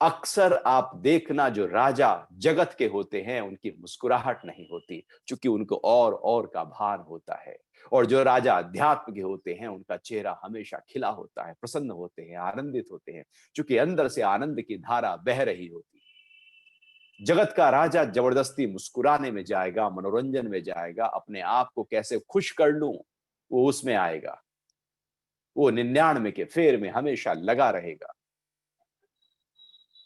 अक्सर आप देखना जो राजा जगत के होते हैं उनकी मुस्कुराहट नहीं होती, क्योंकि उनको और का भान होता है। और जो राजा अध्यात्म के होते हैं उनका चेहरा हमेशा खिला होता है, प्रसन्न होते हैं, आनंदित होते हैं, क्योंकि अंदर से आनंद की धारा बह रही होती है। जगत का राजा जबरदस्ती मुस्कुराने में जाएगा, मनोरंजन में जाएगा, अपने आप को कैसे खुश कर लूं वो उसमें आएगा। वो 99 के फेर में हमेशा लगा रहेगा।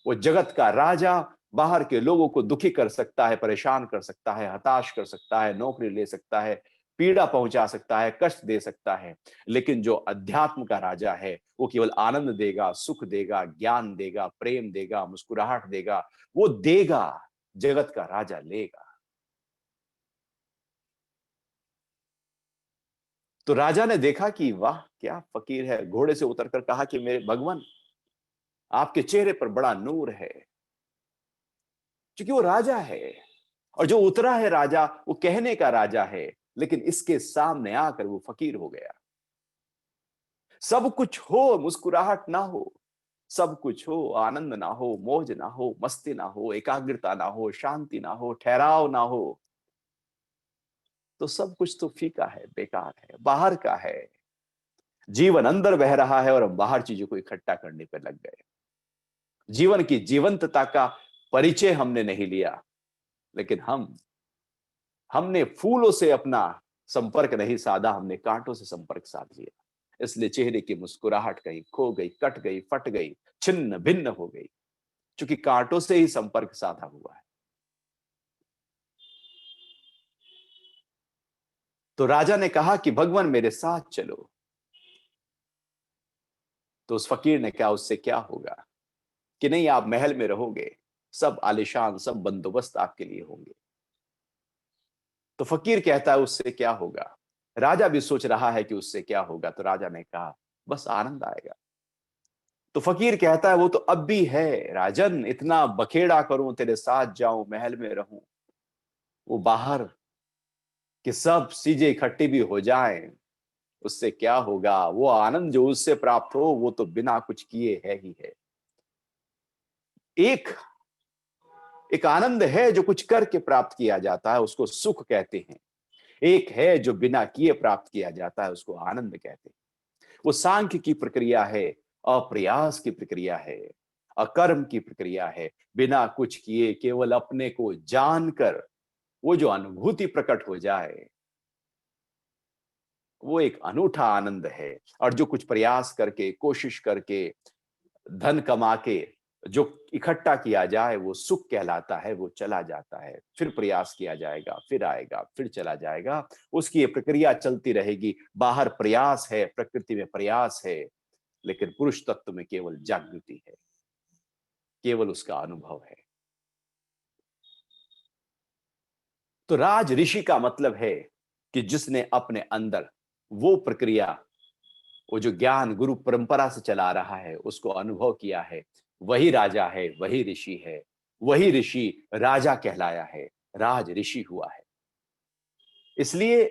वो जगत का राजा बाहर के लोगों को दुखी कर सकता है, परेशान कर सकता है, हताश कर सकता है, नौकरी ले सकता है, पीड़ा पहुंचा सकता है, कष्ट दे सकता है। लेकिन जो अध्यात्म का राजा है वो केवल आनंद देगा, सुख देगा, ज्ञान देगा, प्रेम देगा, मुस्कुराहट देगा। वो देगा, जगत का राजा लेगा। तो राजा ने देखा कि वाह क्या फकीर है, घोड़े से उतरकर कहा कि मेरे भगवान, आपके चेहरे पर बड़ा नूर है, क्योंकि वो राजा है। और जो उतरा है राजा वो कहने का राजा है, लेकिन इसके सामने आकर वो फकीर हो गया। सब कुछ हो, मुस्कुराहट ना हो, सब कुछ हो, आनंद ना हो, मौज ना हो, मस्ती ना हो, एकाग्रता ना हो, शांति ना हो, ठहराव ना हो, तो सब कुछ तो फीका है, बेकार है, बाहर का है। जीवन अंदर बह रहा है और हम बाहर चीजों को इकट्ठा करने पर लग गए। जीवन की जीवंतता का परिचय हमने नहीं लिया, लेकिन हमने फूलों से अपना संपर्क नहीं साधा, हमने कांटों से संपर्क साध लिया। इसलिए चेहरे की मुस्कुराहट कहीं खो गई, कट गई, फट गई, छिन्न भिन्न हो गई, क्योंकि कांटों से ही संपर्क साधा हुआ है। तो राजा ने कहा कि भगवान मेरे साथ चलो। तो उस फकीर ने कहा उससे क्या होगा, कि नहीं आप महल में रहोगे, सब आलिशान, सब बंदोबस्त आपके लिए होंगे। तो फकीर कहता है उससे क्या होगा। राजा भी सोच रहा है कि उससे क्या होगा। तो राजा ने कहा बस आनंद आएगा। तो फकीर कहता है वो तो अब भी है राजन, इतना बखेड़ा करूं, तेरे साथ जाऊं, महल में रहूं, वो बाहर कि सब चीजें इकट्ठी भी हो जाएं, उससे क्या होगा। वो आनंद जो उससे प्राप्त हो वो तो बिना कुछ किए है ही है। एक एक आनंद है जो कुछ करके प्राप्त किया जाता है, उसको सुख कहते हैं। एक है जो बिना किए प्राप्त किया जाता है, उसको आनंद कहते हैं। वो सांख्य की प्रक्रिया है, अप्रयास की प्रक्रिया है, अकर्म की प्रक्रिया है। बिना कुछ किए केवल अपने को जानकर वो जो अनुभूति प्रकट हो जाए, वो एक अनूठा आनंद है। और जो कुछ प्रयास करके, कोशिश करके, धन कमा के जो इकट्ठा किया जाए वो सुख कहलाता है, वो चला जाता है। फिर प्रयास किया जाएगा, फिर आएगा, फिर चला जाएगा। उसकी ये प्रक्रिया चलती रहेगी। बाहर प्रयास है, प्रकृति में प्रयास है, लेकिन पुरुष तत्व में केवल जागृति है, केवल उसका अनुभव है। तो राज ऋषि का मतलब है कि जिसने अपने अंदर वो प्रक्रिया, वो जो ज्ञान गुरु परंपरा से चला आ रहा है उसको अनुभव किया है, वही राजा है, वही ऋषि है। वही ऋषि राजा कहलाया है, राज ऋषि हुआ है। इसलिए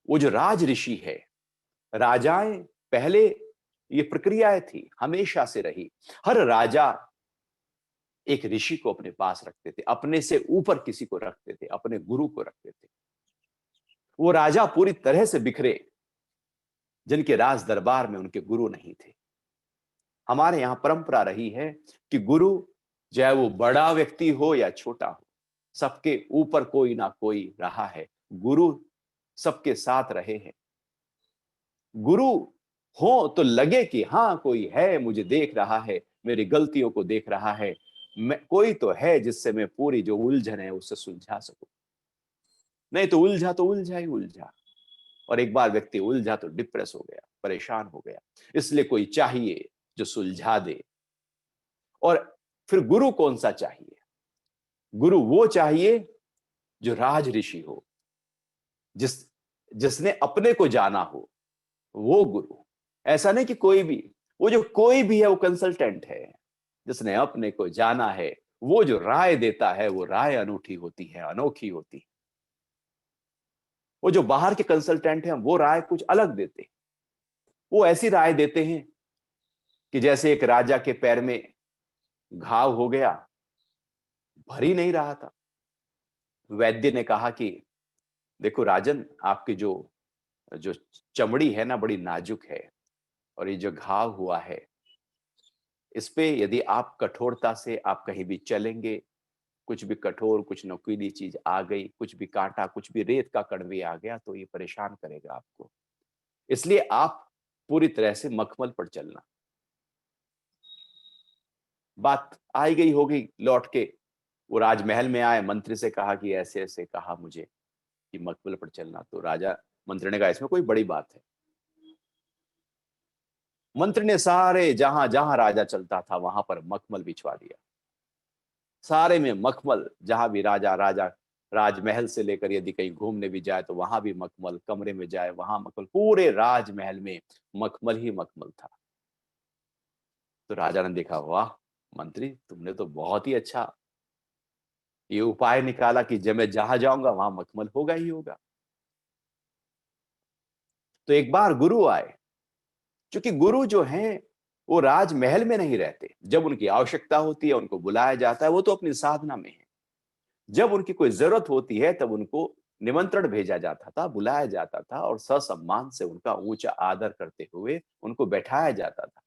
वो जो राज ऋषि है, राजाएं पहले, ये प्रक्रियाएं थी, हमेशा से रही। हर राजा एक ऋषि को अपने पास रखते थे, अपने से ऊपर किसी को रखते थे, अपने गुरु को रखते थे। वो राजा पूरी तरह से बिखरे जिनके राज दरबार में उनके गुरु नहीं थे। हमारे यहां परंपरा रही है कि गुरु, चाहे वो बड़ा व्यक्ति हो या छोटा हो, सबके ऊपर कोई ना कोई रहा है। गुरु सबके साथ रहे हैं। गुरु हो तो लगे कि हाँ कोई है, मुझे देख रहा है, मेरी गलतियों को देख रहा है, मैं कोई तो है जिससे मैं पूरी जो उलझन है उससे सुलझा सकूं। नहीं तो उलझा ही उलझा। और एक बार व्यक्ति उलझा तो डिप्रेस हो गया, परेशान हो गया। इसलिए कोई चाहिए जो सुलझा दे। और फिर गुरु कौन सा चाहिए? गुरु वो चाहिए जो राज ऋषि हो, जिस जिसने अपने को जाना हो, वो गुरु। ऐसा नहीं कि कोई भी, वो जो कोई भी है वो कंसल्टेंट है। जिसने अपने को जाना है, वो जो राय देता है वो राय अनूठी होती है, अनोखी होती है। वो जो बाहर के कंसल्टेंट हैं वो राय कुछ अलग देते हैं। वो ऐसी राय देते हैं कि जैसे एक राजा के पैर में घाव हो गया, भर ही नहीं रहा था। वैद्य ने कहा कि देखो राजन, आपकी जो जो चमड़ी है ना बड़ी नाजुक है, और ये जो घाव हुआ है, इस पे यदि आप कठोरता से आप कहीं भी चलेंगे, कुछ भी कठोर, कुछ नुकीली चीज आ गई, कुछ भी कांटा, कुछ भी रेत का कण भी आ गया तो ये परेशान करेगा आपको। इसलिए आप पूरी तरह से मखमल पर चलना। बात आई गई हो गई, लौट के वो राजमहल में आए, मंत्री से कहा कि ऐसे ऐसे कहा मुझे कि मखमल पर चलना। तो राजा, मंत्री ने कहा इसमें कोई बड़ी बात है। मंत्री ने सारे, जहां जहां राजा चलता था वहां पर मखमल बिछवा दिया। सारे में मखमल, जहां भी राजा राजा राजमहल से लेकर यदि कहीं घूमने भी जाए तो वहां भी मखमल, कमरे में जाए वहां मखमल, पूरे राजमहल में मखमल ही मखमल था। तो राजा ने देखा, वाह मंत्री, तुमने तो बहुत ही अच्छा ये उपाय निकाला कि जब मैं जहां जाऊंगा वहां मखमल होगा ही होगा। तो एक बार गुरु आए। क्योंकि गुरु जो हैं वो राजमहल में नहीं रहते। जब उनकी आवश्यकता होती है उनको बुलाया जाता है, वो तो अपनी साधना में है। जब उनकी कोई जरूरत होती है तब उनको निमंत्रण भेजा जाता था, बुलाया जाता था, और ससम्मान से उनका ऊंचा आदर करते हुए उनको बैठाया जाता था।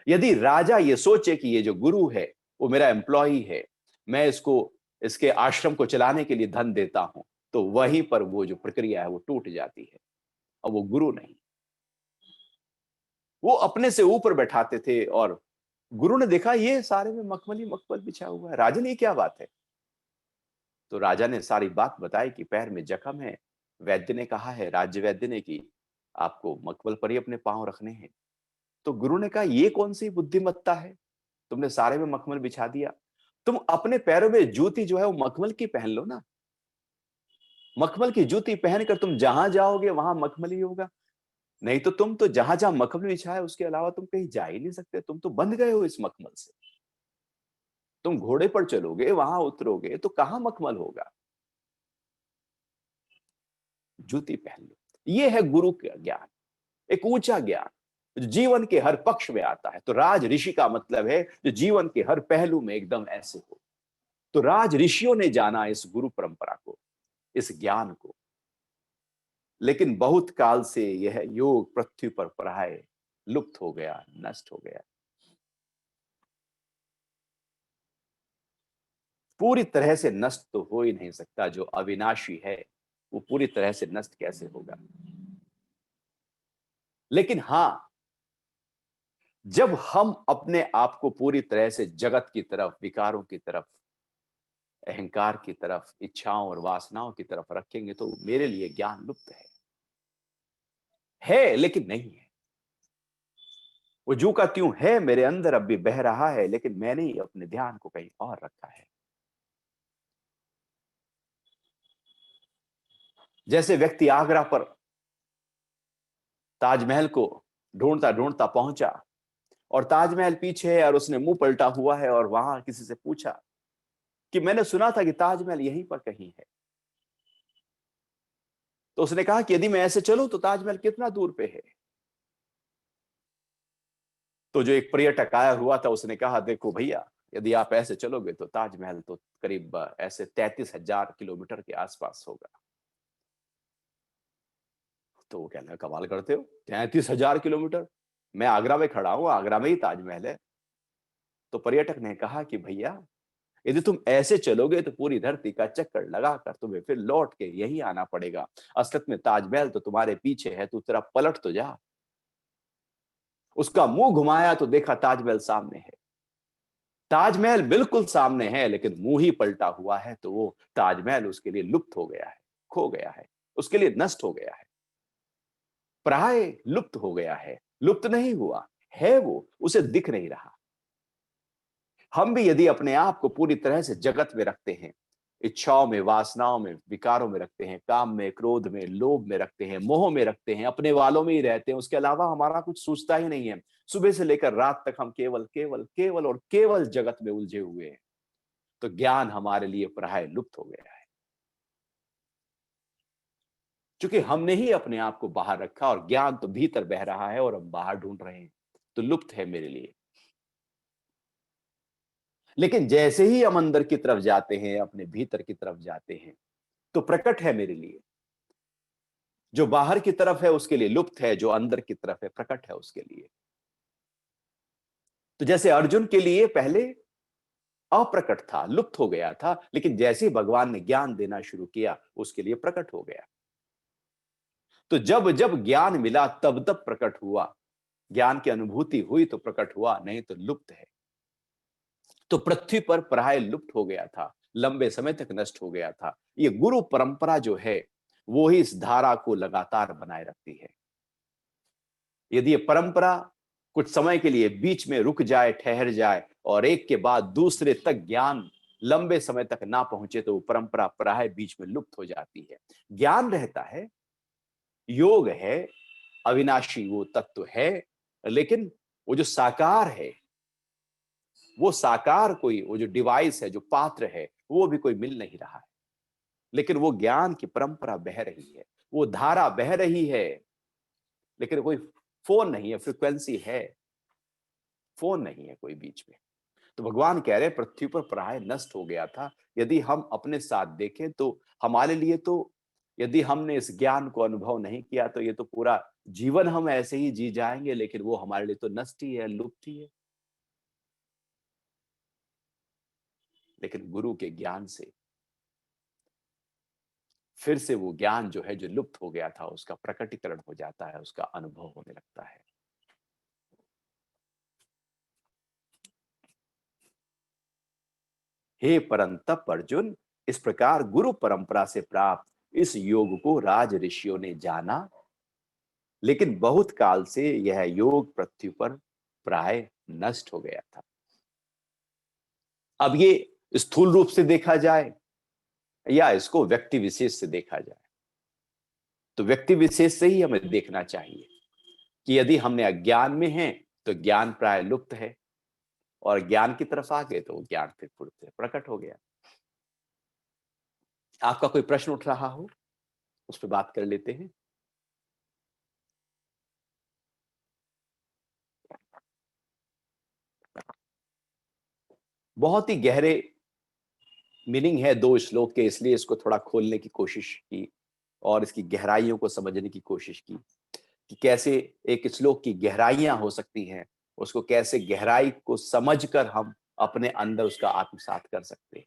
यदि राजा ये सोचे कि ये जो गुरु है वो मेरा एम्प्लॉई है, मैं इसको, इसके आश्रम को चलाने के लिए धन देता हूं, तो वहीं पर वो जो प्रक्रिया है वो टूट जाती है। और वो गुरु नहीं, वो अपने से ऊपर बैठाते थे। और गुरु ने देखा ये सारे में मखमल ही मखमल बिछा हुआ है, राजन ये क्या बात है? तो राजा ने सारी बात बताई कि पैर में जख्म है। वैद्य ने कहा है, राज्य वैद्य ने, कि आपको मखमल पर ही अपने पांव रखने हैं। तो गुरु ने कहा ये कौन सी बुद्धिमत्ता है, तुमने सारे में मखमल बिछा दिया। तुम अपने पैरों में जूती जो है वो मखमल की पहन लो ना। मखमल की जूती पहनकर तुम जहां जाओगे वहां मखमल ही होगा। नहीं तो तुम तो जहां जहां मखमल बिछा है उसके अलावा तुम कहीं जा ही नहीं सकते, तुम तो बंध गए हो इस मखमल से। तुम घोड़े पर चलोगे, वहां उतरोगे तो कहां मखमल होगा? जूती पहन लो। ये है गुरु का ज्ञान, एक ऊंचा ज्ञान जो जीवन के हर पक्ष में आता है। तो राज ऋषि का मतलब है जो जीवन के हर पहलू में एकदम ऐसे हो। तो राज ऋषियों ने जाना इस गुरु परंपरा को, इस ज्ञान को। लेकिन बहुत काल से यह योग पृथ्वी पर पराये, लुप्त हो गया, नष्ट हो गया। पूरी तरह से नष्ट तो हो ही नहीं सकता। जो अविनाशी है वो पूरी तरह से नष्ट कैसे होगा? लेकिन हां, जब हम अपने आप को पूरी तरह से जगत की तरफ, विकारों की तरफ, अहंकार की तरफ, इच्छाओं और वासनाओं की तरफ रखेंगे तो मेरे लिए ज्ञान लुप्त है लेकिन नहीं है। वो जू का त्यों है, मेरे अंदर अब भी बह रहा है, लेकिन मैंने ही अपने ध्यान को कहीं और रखा है। जैसे व्यक्ति आगरा पर ताजमहल को ढूंढता ढूंढता पहुंचा और ताजमहल पीछे है और उसने मुंह पलटा हुआ है और वहां किसी से पूछा कि मैंने सुना था कि ताजमहल यहीं पर कहीं है। तो उसने कहा कि यदि मैं ऐसे चलूं तो ताजमहल कितना दूर पे है। तो जो एक पर्यटक आया हुआ था उसने कहा, देखो भैया, यदि आप ऐसे चलोगे तो ताजमहल तो करीब ऐसे 33,000 किलोमीटर के आसपास होगा। तो वो कहने लगा, कमाल करते हो, 33,000 किलोमीटर, मैं आगरा में खड़ा हूं, आगरा में ही ताजमहल है। तो पर्यटक ने कहा कि भैया, यदि तुम ऐसे चलोगे तो पूरी धरती का चक्कर लगाकर तुम्हें फिर लौट के यही आना पड़ेगा। असलियत में ताजमहल तो तुम्हारे पीछे है, तू तेरा पलट तो जा। उसका मुंह घुमाया तो देखा ताजमहल सामने है। ताजमहल बिल्कुल सामने है, लेकिन मुंह ही पलटा हुआ है, तो वो ताजमहल उसके लिए लुप्त हो गया है, खो गया है, उसके लिए नष्ट हो गया है, प्राय लुप्त हो गया है। लुप्त नहीं हुआ है, वो उसे दिख नहीं रहा। हम भी यदि अपने आप को पूरी तरह से जगत में रखते हैं, इच्छाओं में, वासनाओं में, विकारों में रखते हैं, काम में, क्रोध में, लोभ में रखते हैं, मोह में रखते हैं, अपने वालों में ही रहते हैं, उसके अलावा हमारा कुछ सूझता ही नहीं है, सुबह से लेकर रात तक हम केवल केवल केवल और केवल जगत में उलझे हुए हैं, तो ज्ञान हमारे लिए प्राय लुप्त हो गया है। क्योंकि हमने ही अपने आप को बाहर रखा और ज्ञान तो भीतर बह रहा है और हम बाहर ढूंढ रहे हैं, तो लुप्त है मेरे लिए। लेकिन जैसे ही हम अंदर की तरफ जाते हैं, अपने भीतर की तरफ जाते हैं, तो प्रकट है मेरे लिए। जो बाहर की तरफ है उसके लिए लुप्त है, जो अंदर की तरफ है प्रकट है उसके लिए। तो जैसे अर्जुन के लिए पहले अप्रकट था, लुप्त हो गया था, लेकिन जैसे ही भगवान ने ज्ञान देना शुरू किया, उसके लिए प्रकट हो गया। तो जब जब ज्ञान मिला तब तब प्रकट हुआ। ज्ञान की अनुभूति हुई तो प्रकट हुआ, नहीं तो लुप्त है। तो पृथ्वी पर प्राय लुप्त हो गया था, लंबे समय तक नष्ट हो गया था। ये गुरु परंपरा जो है, वो ही इस धारा को लगातार बनाए रखती है। यदि ये परंपरा कुछ समय के लिए बीच में रुक जाए, ठहर जाए और एक के बाद दूसरे तक ज्ञान लंबे समय तक ना पहुंचे, तो वो परंपरा प्राय बीच में लुप्त हो जाती है। ज्ञान रहता है, योग है, अविनाशी वो तत्व है, लेकिन वो जो साकार है, वो साकार कोई, वो जो डिवाइस है, जो पात्र है, वो भी कोई मिल नहीं रहा है। लेकिन वो ज्ञान की परंपरा बह रही है, वो धारा बह रही है, लेकिन कोई फोन नहीं है, फ्रीक्वेंसी है, फोन नहीं है कोई बीच में। तो भगवान कह रहे पृथ्वी पर प्राय नष्ट हो गया था। यदि हम अपने साथ देखें तो हमारे लिए तो, यदि हमने इस ज्ञान को अनुभव नहीं किया तो ये तो पूरा जीवन हम ऐसे ही जी जाएंगे, लेकिन वो हमारे लिए तो नष्ट ही है, लुप्त ही है। लेकिन गुरु के ज्ञान से फिर से वो ज्ञान जो है, जो लुप्त हो गया था, उसका प्रकटीकरण हो जाता है, उसका अनुभव होने लगता है। हे परंतप अर्जुन, इस प्रकार गुरु परंपरा से प्राप्त इस योग को राज ऋषियों ने जाना, लेकिन बहुत काल से यह योग पृथ्वी पर प्राय नष्ट हो गया था। अब ये स्थूल रूप से देखा जाए या इसको व्यक्ति विशेष से देखा जाए, तो व्यक्ति विशेष से ही हमें देखना चाहिए कि यदि हमने अज्ञान में हैं तो ज्ञान प्राय लुप्त है, और ज्ञान की तरफ आ गए तो ज्ञान फिर प्रकट हो गया। आपका कोई प्रश्न उठ रहा हो, उस पर बात कर लेते हैं। बहुत ही गहरे मीनिंग है दो श्लोक के, इसलिए इसको थोड़ा खोलने की कोशिश की और इसकी गहराइयों को समझने की कोशिश की कि कैसे एक श्लोक की गहराइयां हो सकती हैं, उसको कैसे गहराई को समझकर हम अपने अंदर उसका आत्मसात कर सकते हैं।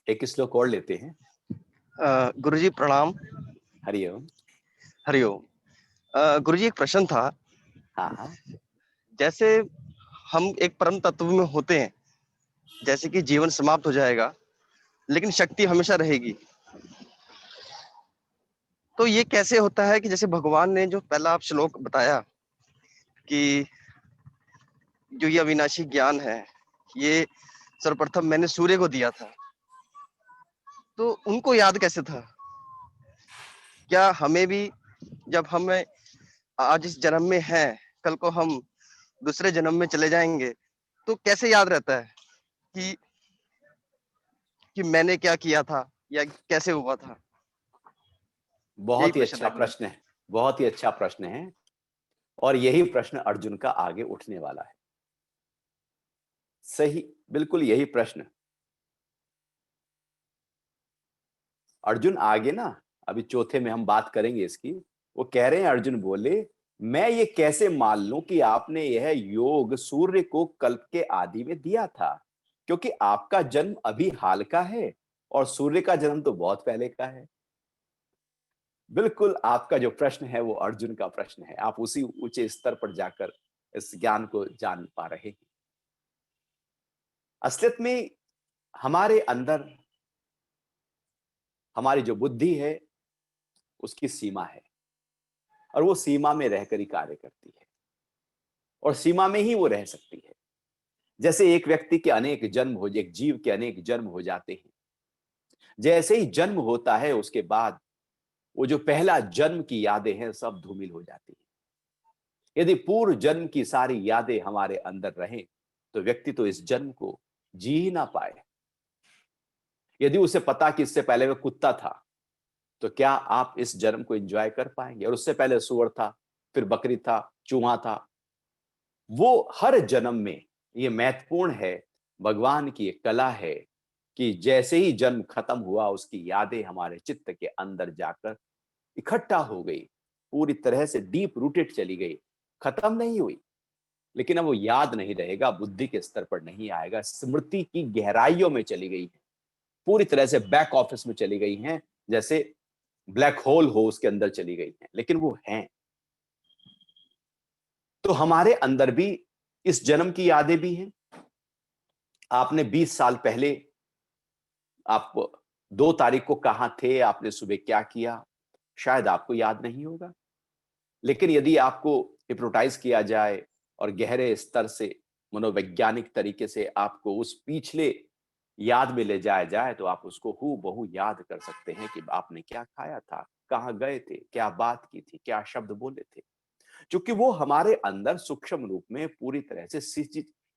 एक श्लोक और लेते हैं। गुरुजी प्रणाम। हरिओम। हरिओम। गुरुजी एक प्रश्न था। हाँ हाँ। जैसे हम एक परम तत्व में होते हैं, जैसे कि जीवन समाप्त हो जाएगा, लेकिन शक्ति हमेशा रहेगी। तो ये कैसे होता है कि जैसे भगवान ने जो पहला आप श्लोक बताया कि जो ये अविनाशी ज्ञान है, ये सर्वप्रथम मैंने सूर्य को दिया था, तो उनको याद कैसे था? क्या हमें भी, जब हमें आज इस जन्म में हैं, कल को हम दूसरे जन्म में चले जाएंगे, तो कैसे याद रहता है कि मैंने क्या किया था या कैसे हुआ था? यही बहुत ही प्रश्न अच्छा था मेरा। प्रश्न है, बहुत ही अच्छा प्रश्न है। और यही प्रश्न अर्जुन का आगे उठने वाला है। सही, बिल्कुल यही प्रश्न अर्जुन आगे ना, अभी चौथे में हम बात करेंगे इसकी। वो कह रहे हैं, अर्जुन बोले, मैं ये कैसे मान लूं कि आपने यह योग सूर्य को कल्प के आदि में दिया था, क्योंकि आपका जन्म अभी हाल का है और सूर्य का जन्म तो बहुत पहले का है। बिल्कुल आपका जो प्रश्न है वो अर्जुन का प्रश्न है। आप उसी ऊंचे स्तर पर जाकर इस ज्ञान को जान पा रहे हैं। असलियत में हमारे अंदर हमारी जो बुद्धि है उसकी सीमा है, और वो सीमा में रहकर ही कार्य करती है, और सीमा में ही वो रह सकती है। जैसे एक व्यक्ति के अनेक जन्म हो, एक जीव के अनेक जन्म हो जाते हैं। जैसे ही जन्म होता है उसके बाद वो जो पहला जन्म की यादें हैं सब धूमिल हो जाती हैं। यदि पूर्व जन्म की सारी यादें हमारे अंदर रहें तो व्यक्ति तो इस जन्म को जी ही ना पाए। यदि उसे पता कि इससे पहले वह कुत्ता था, तो क्या आप इस जन्म को एंजॉय कर पाएंगे? और उससे पहले सूअर था, फिर बकरी था, चूहा था। वो हर जन्म में, ये महत्वपूर्ण है, भगवान की एक कला है कि जैसे ही जन्म खत्म हुआ उसकी यादें हमारे चित्त के अंदर जाकर इकट्ठा हो गई, पूरी तरह से डीप रूटेड चली गई। खत्म नहीं हुई, लेकिन अब वो याद नहीं रहेगा, बुद्धि के स्तर पर नहीं आएगा, स्मृति की गहराइयों में चली गई है, पूरी तरह से बैक ऑफिस में चली गई हैं। जैसे ब्लैक होल हो उसके अंदर चली गई हैं, लेकिन वो हैं। तो हमारे अंदर भी इस जन्म की यादें भी हैं। आपने 20 साल पहले आप 2 तारीख को कहां थे, आपने सुबह क्या किया, शायद आपको याद नहीं होगा। लेकिन यदि आपको हिप्नोटाइज किया जाए और गहरे स्तर से मनोवैज्ञानिक तरीके से आपको उस पिछले याद में ले जाया जाए, तो आप उसको हूबहू याद कर सकते हैं कि आपने क्या खाया था, कहाँ गए थे, क्या बात की थी, क्या शब्द बोले थे। क्योंकि वो हमारे अंदर सूक्ष्म रूप में पूरी तरह से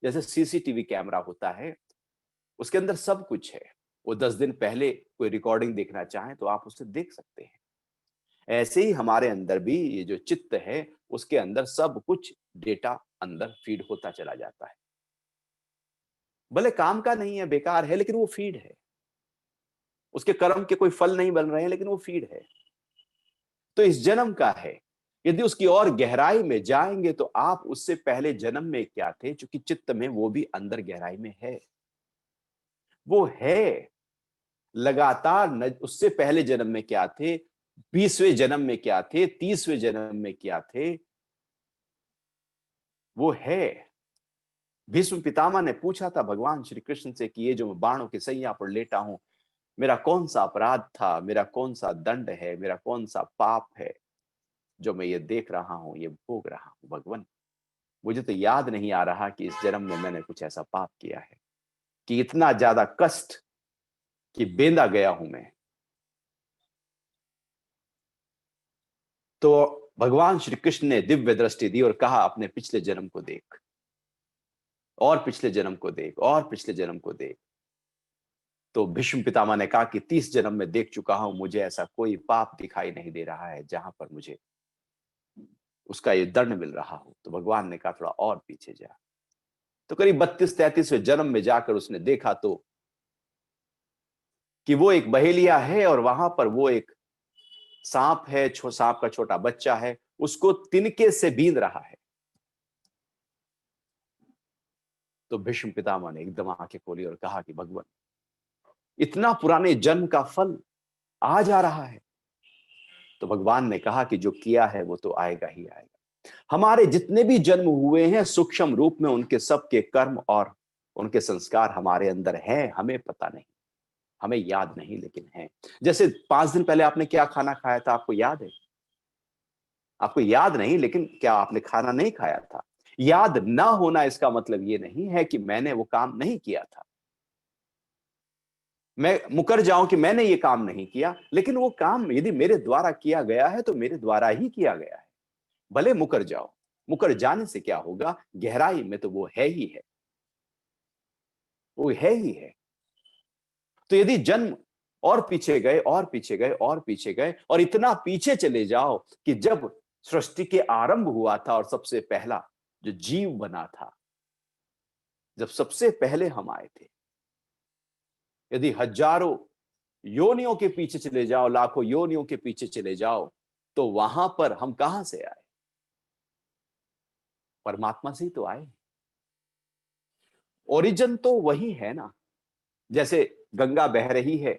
जैसे सीसीटीवी कैमरा होता है, उसके अंदर सब कुछ है। वो 10 दिन पहले कोई रिकॉर्डिंग देखना चाहें तो आप उसे देख सकते हैं। ऐसे ही हमारे अंदर भी ये जो चित्त है, उसके अंदर सब कुछ डेटा अंदर फीड होता चला जाता है। भले काम का नहीं है, बेकार है, लेकिन वो फीड है। उसके कर्म के कोई फल नहीं बन रहे हैं, लेकिन वो फीड है। तो इस जन्म का है। यदि उसकी और गहराई में जाएंगे तो आप उससे पहले जन्म में क्या थे, चूंकि चित्त में वो भी अंदर गहराई में है, वो है लगातार। उससे पहले जन्म में क्या थे, 20वें जन्म में क्या थे, 30वें जन्म में क्या थे, वो है। भीष्म पितामह ने पूछा था भगवान श्री कृष्ण से कि ये जो मैं बाणों की सैया पर लेटा हूं, मेरा कौन सा अपराध था, मेरा कौन सा दंड है, मेरा कौन सा पाप है जो मैं ये देख रहा हूं, ये भोग रहा हूं। भगवान, मुझे तो याद नहीं आ रहा कि इस जन्म में मैंने कुछ ऐसा पाप किया है कि इतना ज्यादा कष्ट कि बेंधा गया हूं मैं। तो भगवान श्री कृष्ण ने दिव्य दृष्टि दी और कहा, अपने पिछले जन्म को देख, और पिछले जन्म को देख, और पिछले जन्म को देख। तो भीष्म पितामह ने कहा कि 30 जन्म में देख चुका हूं, मुझे ऐसा कोई पाप दिखाई नहीं दे रहा है जहां पर मुझे उसका ये दंड मिल रहा हो। तो भगवान ने कहा, थोड़ा और पीछे जा। तो करीब 32-33वें जन्म में जाकर उसने देखा तो कि वो एक बहेलिया है और वहां पर वो एक सांप है, सांप का छोटा बच्चा है, उसको तिनके से बींध रहा है। तो भीष्म पितामह ने एकदम आंखें खोली और कहा कि भगवान, इतना पुराने जन्म का फल आज आ रहा है। तो भगवान ने कहा कि जो किया है वो तो आएगा ही आएगा। हमारे जितने भी जन्म हुए हैं सूक्ष्म रूप में, उनके सबके कर्म और उनके संस्कार हमारे अंदर हैं, हमें पता नहीं। हमें याद नहीं लेकिन है। जैसे 5 दिन पहले आपने क्या खाना खाया था, आपको याद है? आपको याद नहीं, लेकिन क्या आपने खाना नहीं खाया था? याद ना होना इसका मतलब ये नहीं है कि मैंने वो काम नहीं किया था। मैं मुकर जाऊं कि मैंने ये काम नहीं किया, लेकिन वो काम यदि मेरे द्वारा किया गया है तो मेरे द्वारा ही किया गया है। भले मुकर जाओ, मुकर जाने से क्या होगा, गहराई में तो वो है ही है, वो है ही है। तो यदि जन्म और पीछे गए और पीछे गए और पीछे गए और इतना पीछे चले जाओ कि जब सृष्टि के आरंभ हुआ था और सबसे पहला जो जीव बना था, जब सबसे पहले हम आए थे, यदि हजारों योनियों के पीछे चले जाओ, लाखों योनियों के पीछे चले जाओ, तो वहां पर हम कहां से आए? परमात्मा से ही तो आए। ओरिजिन तो वही है ना। जैसे गंगा बह रही है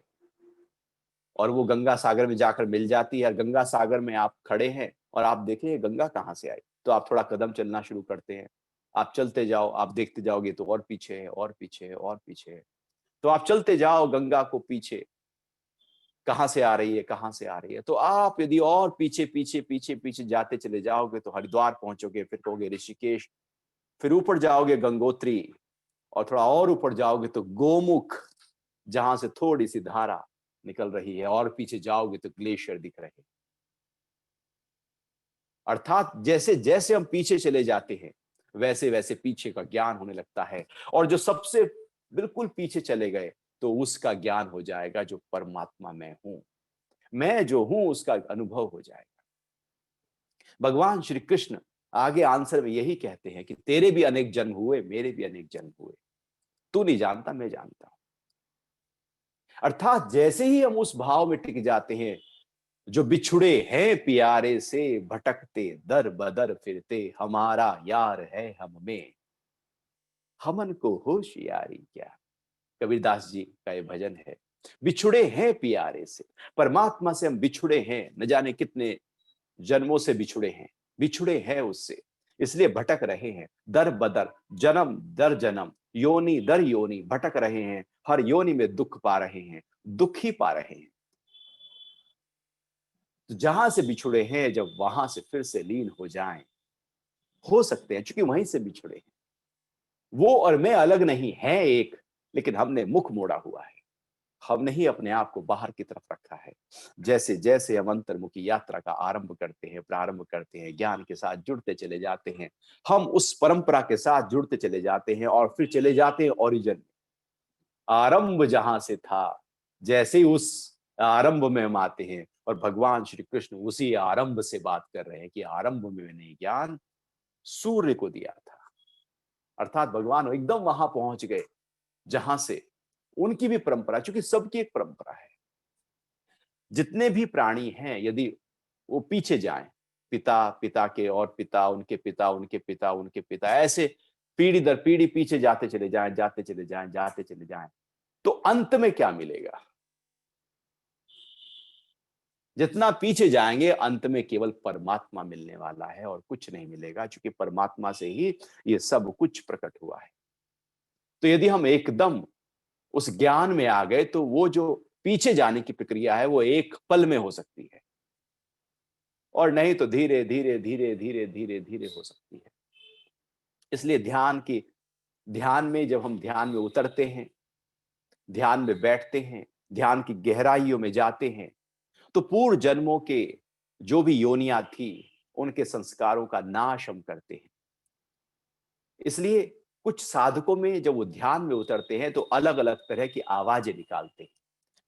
और वो गंगा सागर में जाकर मिल जाती है, और गंगा सागर में आप खड़े हैं और आप देखें ये गंगा कहां से आई, तो आप थोड़ा कदम चलना शुरू करते हैं। आप चलते जाओ, आप देखते जाओगे तो और पीछे है और पीछे है और पीछे है। तो आप चलते जाओ गंगा को पीछे, कहां से आ रही है, कहां से आ रही है। तो आप यदि और पीछे पीछे पीछे पीछे जाते चले जाओगे तो हरिद्वार पहुंचोगे, फिर कहोगे ऋषिकेश, फिर ऊपर जाओगे गंगोत्री, और थोड़ा और ऊपर जाओगे तो गोमुख, जहां से थोड़ी सी धारा निकल रही है, और पीछे जाओगे तो ग्लेशियर दिख रहे हैं। अर्थात जैसे जैसे हम पीछे चले जाते हैं, वैसे वैसे पीछे का ज्ञान होने लगता है, और जो सबसे बिल्कुल पीछे चले गए तो उसका ज्ञान हो जाएगा जो परमात्मा मैं हूं, मैं जो हूं उसका अनुभव हो जाएगा। भगवान श्री कृष्ण आगे आंसर में यही कहते हैं कि तेरे भी अनेक जन्म हुए, मेरे भी अनेक जन्म हुए, तू नहीं जानता, मैं जानता हूं। अर्थात जैसे ही हम उस भाव में टिक जाते हैं, जो बिछुड़े हैं प्यारे से, भटकते दर बदर फिरते, हमारा यार है हम में, हमन को होशियारी क्या। कबीरदास जी का ये भजन है। बिछुड़े हैं प्यारे से, परमात्मा से हम बिछुड़े हैं, न जाने कितने जन्मों से बिछुड़े हैं, बिछुड़े हैं उससे, इसलिए भटक रहे हैं दर बदर, जन्म दर जन्म, योनि दर योनि भटक रहे हैं, हर योनि में दुख पा रहे हैं, दुख ही पा रहे हैं। तो जहां से बिछुड़े हैं, जब वहां से फिर से लीन हो जाएं, हो सकते हैं, क्योंकि वहीं से बिछुड़े हैं। वो और मैं अलग नहीं है एक, लेकिन हमने मुख मोड़ा हुआ है, हमने ही अपने आप को बाहर की तरफ रखा है। जैसे जैसे हम अंतर्मुखी यात्रा का आरंभ करते हैं, प्रारंभ करते हैं, ज्ञान के साथ जुड़ते चले जाते हैं, हम उस परंपरा के साथ जुड़ते चले जाते हैं और फिर चले जाते हैं ओरिजिन। आरंभ जहां से था, जैसे ही उस आरंभ में हम आते हैं, और भगवान श्री कृष्ण उसी आरंभ से बात कर रहे हैं कि आरंभ में मैंने ज्ञान सूर्य को दिया था। अर्थात भगवान एकदम वहां पहुंच गए जहां से उनकी भी परंपरा, क्योंकि सबकी एक परंपरा है। जितने भी प्राणी हैं, यदि वो पीछे जाएं, पिता पिता के और पिता, उनके पिता उनके पिता उनके पिता, ऐसे पीढ़ी दर पीढ़ी पीछे जाते चले जाएं, जाते चले जाएं, जाते चले जाएं, तो अंत में क्या मिलेगा? जितना पीछे जाएंगे अंत में केवल परमात्मा मिलने वाला है और कुछ नहीं मिलेगा, क्योंकि परमात्मा से ही ये सब कुछ प्रकट हुआ है। तो यदि हम एकदम उस ज्ञान में आ गए तो वो जो पीछे जाने की प्रक्रिया है वो एक पल में हो सकती है, और नहीं तो धीरे धीरे धीरे धीरे धीरे धीरे हो सकती है। इसलिए ध्यान में जब हम ध्यान में उतरते हैं, ध्यान में बैठते हैं, ध्यान की गहराइयों में जाते हैं, तो पूर्व जन्मों के जो भी योनियां थी, उनके संस्कारों का नाश हम करते हैं। इसलिए कुछ साधकों में जब वो ध्यान में उतरते हैं तो अलग अलग तरह की आवाजें निकालते हैं।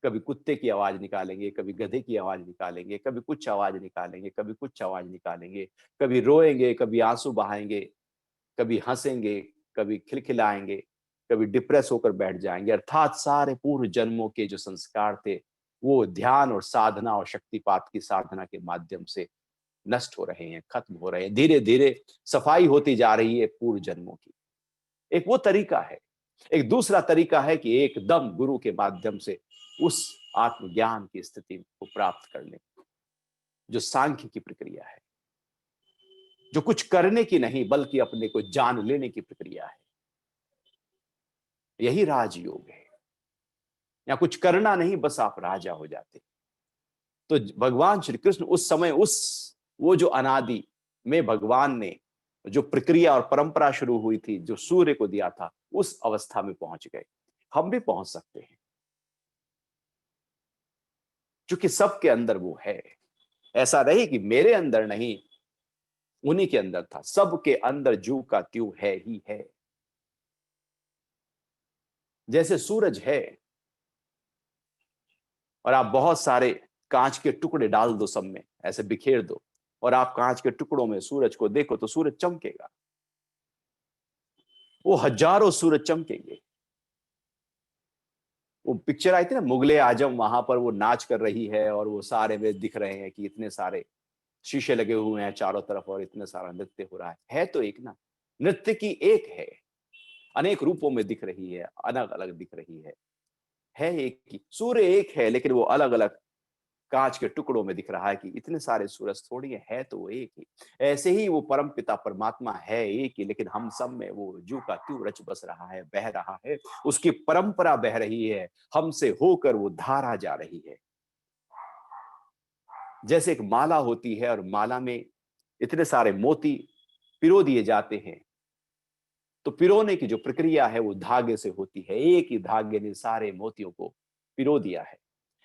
कभी कुत्ते की आवाज निकालेंगे, कभी गधे की आवाज निकालेंगे, कभी कुछ आवाज निकालेंगे, कभी कुछ आवाज निकालेंगे, कभी रोएंगे, कभी आंसू बहाएंगे, कभी हंसेंगे, कभी खिलखिलाएंगे, कभी डिप्रेस होकर बैठ जाएंगे। अर्थात सारे पूर्व जन्मों के जो संस्कार थे, वो ध्यान और साधना और शक्तिपात की साधना के माध्यम से नष्ट हो रहे हैं, खत्म हो रहे हैं, धीरे धीरे सफाई होती जा रही है पूर्व जन्मों की। एक वो तरीका है। एक दूसरा तरीका है कि एकदम गुरु के माध्यम से उस आत्मज्ञान की स्थिति को प्राप्त कर लें, जो सांख्य की प्रक्रिया है, जो कुछ करने की नहीं बल्कि अपने को जान लेने की प्रक्रिया है। यही राजयोग है। या कुछ करना नहीं, बस आप राजा हो जाते। तो भगवान श्री कृष्ण उस समय, उस वो जो अनादि में भगवान ने जो प्रक्रिया और परंपरा शुरू हुई थी, जो सूर्य को दिया था, उस अवस्था में पहुंच गए। हम भी पहुंच सकते हैं, क्योंकि सबके अंदर वो है। ऐसा नहीं कि मेरे अंदर नहीं, उन्हीं के अंदर था। सबके अंदर जू का त्यों है ही है। जैसे सूरज है और आप बहुत सारे कांच के टुकड़े डाल दो, सब में ऐसे बिखेर दो, और आप कांच के टुकड़ों में सूरज को देखो, तो सूरज चमकेगा। वो हजारों सूरज चमकेंगे। वो पिक्चर आई थी ना, मुगले आजम, वहां पर वो नाच कर रही है और वो सारे वे दिख रहे हैं कि इतने सारे शीशे लगे हुए हैं चारों तरफ और इतने सारा नृत्य हो रहा है तो एक ना, नृत्य की एक है, अनेक रूपों में दिख रही है, अलग अलग दिख रही है एक ही। सूर्य एक है, लेकिन वो अलग अलग कांच के टुकड़ों में दिख रहा है कि इतने सारे सूरज थोड़ी है तो वो एक ही। ऐसे ही वो परम पिता परमात्मा है एक ही, लेकिन हम सब में वो जू का त्यों रच बस रहा है, बह रहा है, उसकी परंपरा बह रही है, हमसे होकर वो धारा जा रही है। जैसे एक माला होती है और माला में इतने सारे मोती पिरो दिए जाते हैं, तो पिरोने की जो प्रक्रिया है वो धागे से होती है, एक ही धागे ने सारे मोतियों को पिरो दिया है।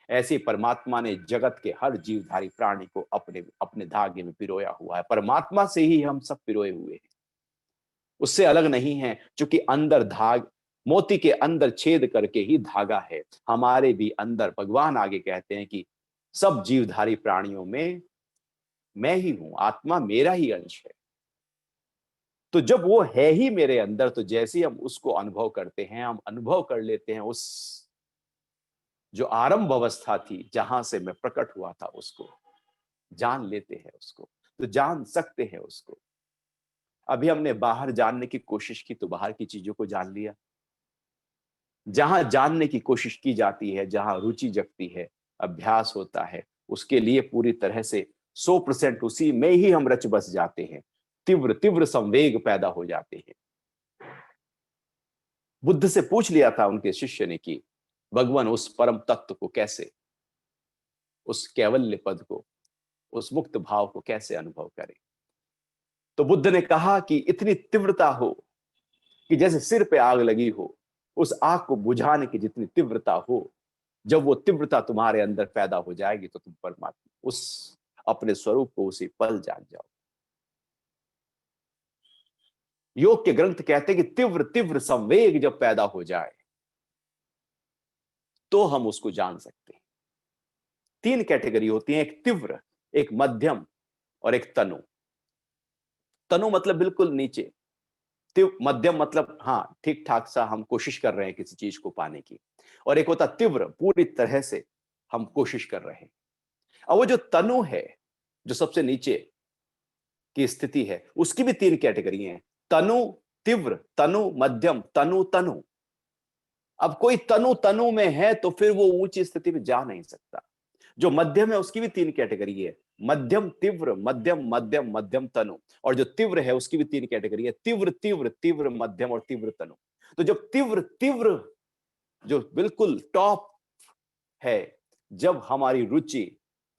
ऐसे परमात्मा ने जगत के हर जीवधारी प्राणी को अपने अपने धागे में पिरोया हुआ है। परमात्मा से ही हम सब पिरोए हुए हैं, उससे अलग नहीं है, क्योंकि अंदर धाग, मोती के अंदर छेद करके ही धागा है। हमारे भी अंदर भगवान आगे कहते हैं कि सब जीवधारी प्राणियों में मैं ही हूं, आत्मा मेरा ही अंश है। तो जब वो है ही मेरे अंदर, तो जैसे ही हम उसको अनुभव करते हैं, हम अनुभव कर लेते हैं उस जो आरंभ अवस्था थी, जहां से मैं प्रकट हुआ था, उसको जान लेते हैं। उसको तो जान सकते हैं उसको। अभी हमने बाहर जानने की कोशिश की तो बाहर की चीजों को जान लिया। जहां जानने की कोशिश की जाती है, जहां रुचि जगती है, अभ्यास होता है, उसके लिए पूरी तरह से 100% उसी में ही हम रच बस जाते हैं। तीव्र तीव्र संवेग पैदा हो जाते हैं। बुद्ध से पूछ लिया था उनके शिष्य ने कि भगवान उस परम तत्व को कैसे, उस कैवल्य पद को, उस मुक्त भाव को कैसे अनुभव करें। तो बुद्ध ने कहा कि इतनी तीव्रता हो कि जैसे सिर पे आग लगी हो, उस आग को बुझाने की जितनी तीव्रता हो, जब वो तीव्रता तुम्हारे अंदर पैदा हो जाएगी, तो तुम परमात्मा उस अपने स्वरूप को उसी पल जान जाओ। योग के ग्रंथ कहते हैं कि तीव्र तीव्र संवेग जब पैदा हो जाए, तो हम उसको जान सकते हैं। 3 कैटेगरी होती है, एक तीव्र, एक मध्यम और एक तनु। तनु मतलब बिल्कुल नीचे, मध्यम मतलब हाँ ठीक ठाक सा हम कोशिश कर रहे हैं किसी चीज को पाने की, और एक होता तीव्र, पूरी तरह से हम कोशिश कर रहे हैं। अब वो जो तनु है, जो सबसे नीचे की स्थिति है, उसकी भी 3 कैटेगरी हैं, तनु, तीव्र, तनु, मध्यम, तनु तनु। अब कोई तनु तनु में है तो फिर वो ऊंची स्थिति में जा नहीं सकता। जो मध्यम है उसकी भी 3 कैटेगरी है, मध्यम तीव्र, मध्यम मध्यम मध्यम तनु। और जो तीव्र है उसकी भी 3 कैटेगरी है, तीव्र तीव्र तीव्र मध्यम और तीव्र तनु। तो जब तीव्र तीव्र, जो बिल्कुल टॉप है, जब हमारी रुचि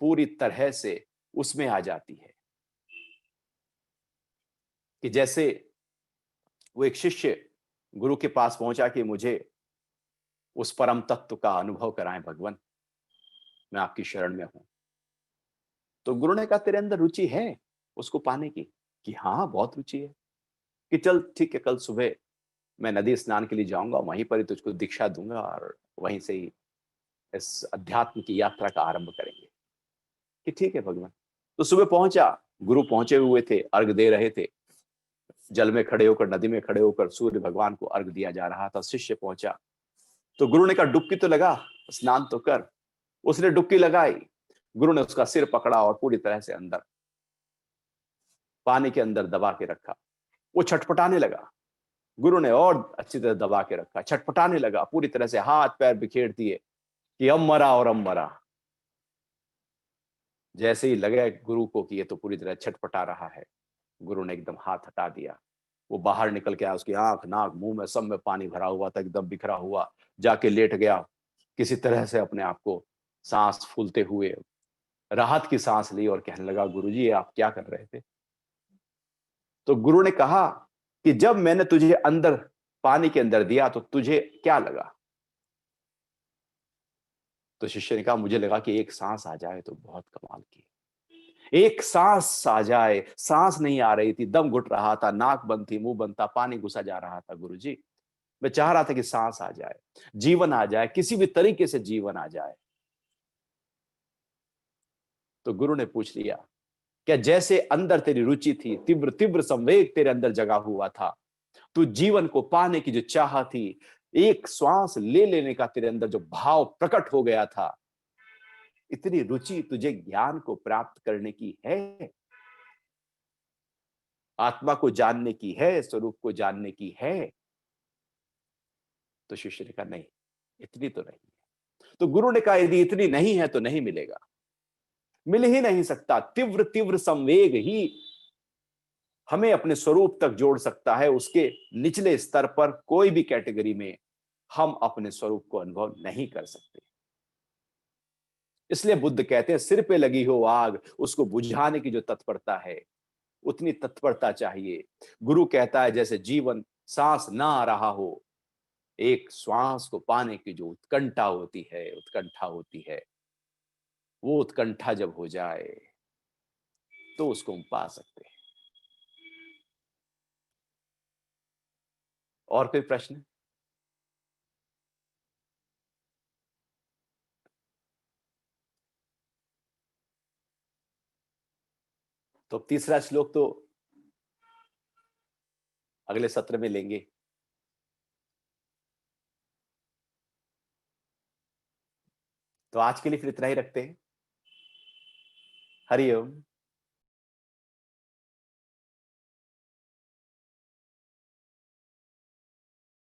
पूरी तरह से उसमें आ जाती है, कि जैसे वो एक शिष्य गुरु के पास पहुंचा कि मुझे उस परम तत्व का अनुभव कराएं भगवान, मैं आपकी शरण में हूं। तो गुरु ने कहा तेरे अंदर रुचि है उसको पाने की? कि हाँ बहुत रुचि है। कि चल ठीक है, कल सुबह मैं नदी स्नान के लिए जाऊंगा, वहीं पर ही तुझको दीक्षा दूंगा और वहीं से ही इस अध्यात्म की यात्रा का आरंभ करेंगे। कि ठीक है भगवान। तो सुबह पहुंचा, गुरु पहुंचे हुए थे, अर्घ दे रहे थे, जल में खड़े होकर, नदी में खड़े होकर सूर्य भगवान को अर्घ दिया जा रहा था। शिष्य पहुंचा तो गुरु ने कहा डुबकी तो लगा, स्नान तो कर। उसने डुबकी लगाई, गुरु ने उसका सिर पकड़ा और पूरी तरह से अंदर पानी के अंदर दबा के रखा। वो छटपटाने लगा, गुरु ने और अच्छी तरह दबा के रखा, छटपटाने लगा, पूरी तरह से हाथ पैर बिखेर दिए कि अब मरा और अब मरा। जैसे ही लगे गुरु को कि ये तो पूरी तरह छटपटा रहा है, गुरु ने एकदम हाथ हटा दिया। वो बाहर निकल के आया, उसकी आंख नाक मुंह में सब में पानी भरा हुआ था, एकदम बिखरा हुआ, जाके लेट गया। किसी तरह से अपने आप को सांस फूलते हुए राहत की सांस ली और कहने लगा, गुरुजी ये आप क्या कर रहे थे? तो गुरु ने कहा कि जब मैंने तुझे अंदर पानी के अंदर दिया तो तुझे क्या लगा? तो शिष्य ने कहा, मुझे लगा कि एक सांस आ जाए तो बहुत कमाल की। एक सांस आ जाए, सांस नहीं आ रही थी, दम घुट रहा था, नाक बंद थी, मुंह बंद था, पानी घुसा जा रहा था गुरुजी। मैं चाह रहा था कि सांस आ जाए, जीवन आ जाए, किसी भी तरीके से जीवन आ जाए। तो गुरु ने पूछ लिया, क्या जैसे अंदर तेरी रुचि थी, तीव्र तीव्र संवेग तेरे अंदर जगा हुआ था, तू जीवन को पाने की जो चाह थी, एक श्वास ले लेने का तेरे अंदर जो भाव प्रकट हो गया था, इतनी रुचि तुझे ज्ञान को प्राप्त करने की है, आत्मा को जानने की है, स्वरूप को जानने की है? तो शिष्य ने कहा, नहीं, इतनी तो नहीं है। तो गुरु ने कहा, यदि इतनी नहीं है तो नहीं मिलेगा, मिल ही नहीं सकता। तीव्र तीव्र संवेग ही हमें अपने स्वरूप तक जोड़ सकता है। उसके निचले स्तर पर कोई भी कैटेगरी में हम अपने स्वरूप को अनुभव नहीं कर सकते। इसलिए बुद्ध कहते हैं, सिर पे लगी हो आग, उसको बुझाने की जो तत्परता है, उतनी तत्परता चाहिए। गुरु कहता है, जैसे जीवन सांस ना आ रहा हो, एक श्वास को पाने की जो उत्कंठा होती है, उत्कंठा होती है, वो उत्कंठा जब हो जाए तो उसको हम पा सकते हैं। और कोई प्रश्न? तो अब तीसरा श्लोक तो अगले सत्र में लेंगे। तो आज के लिए फिर इतना ही रखते हैं। हरिओम।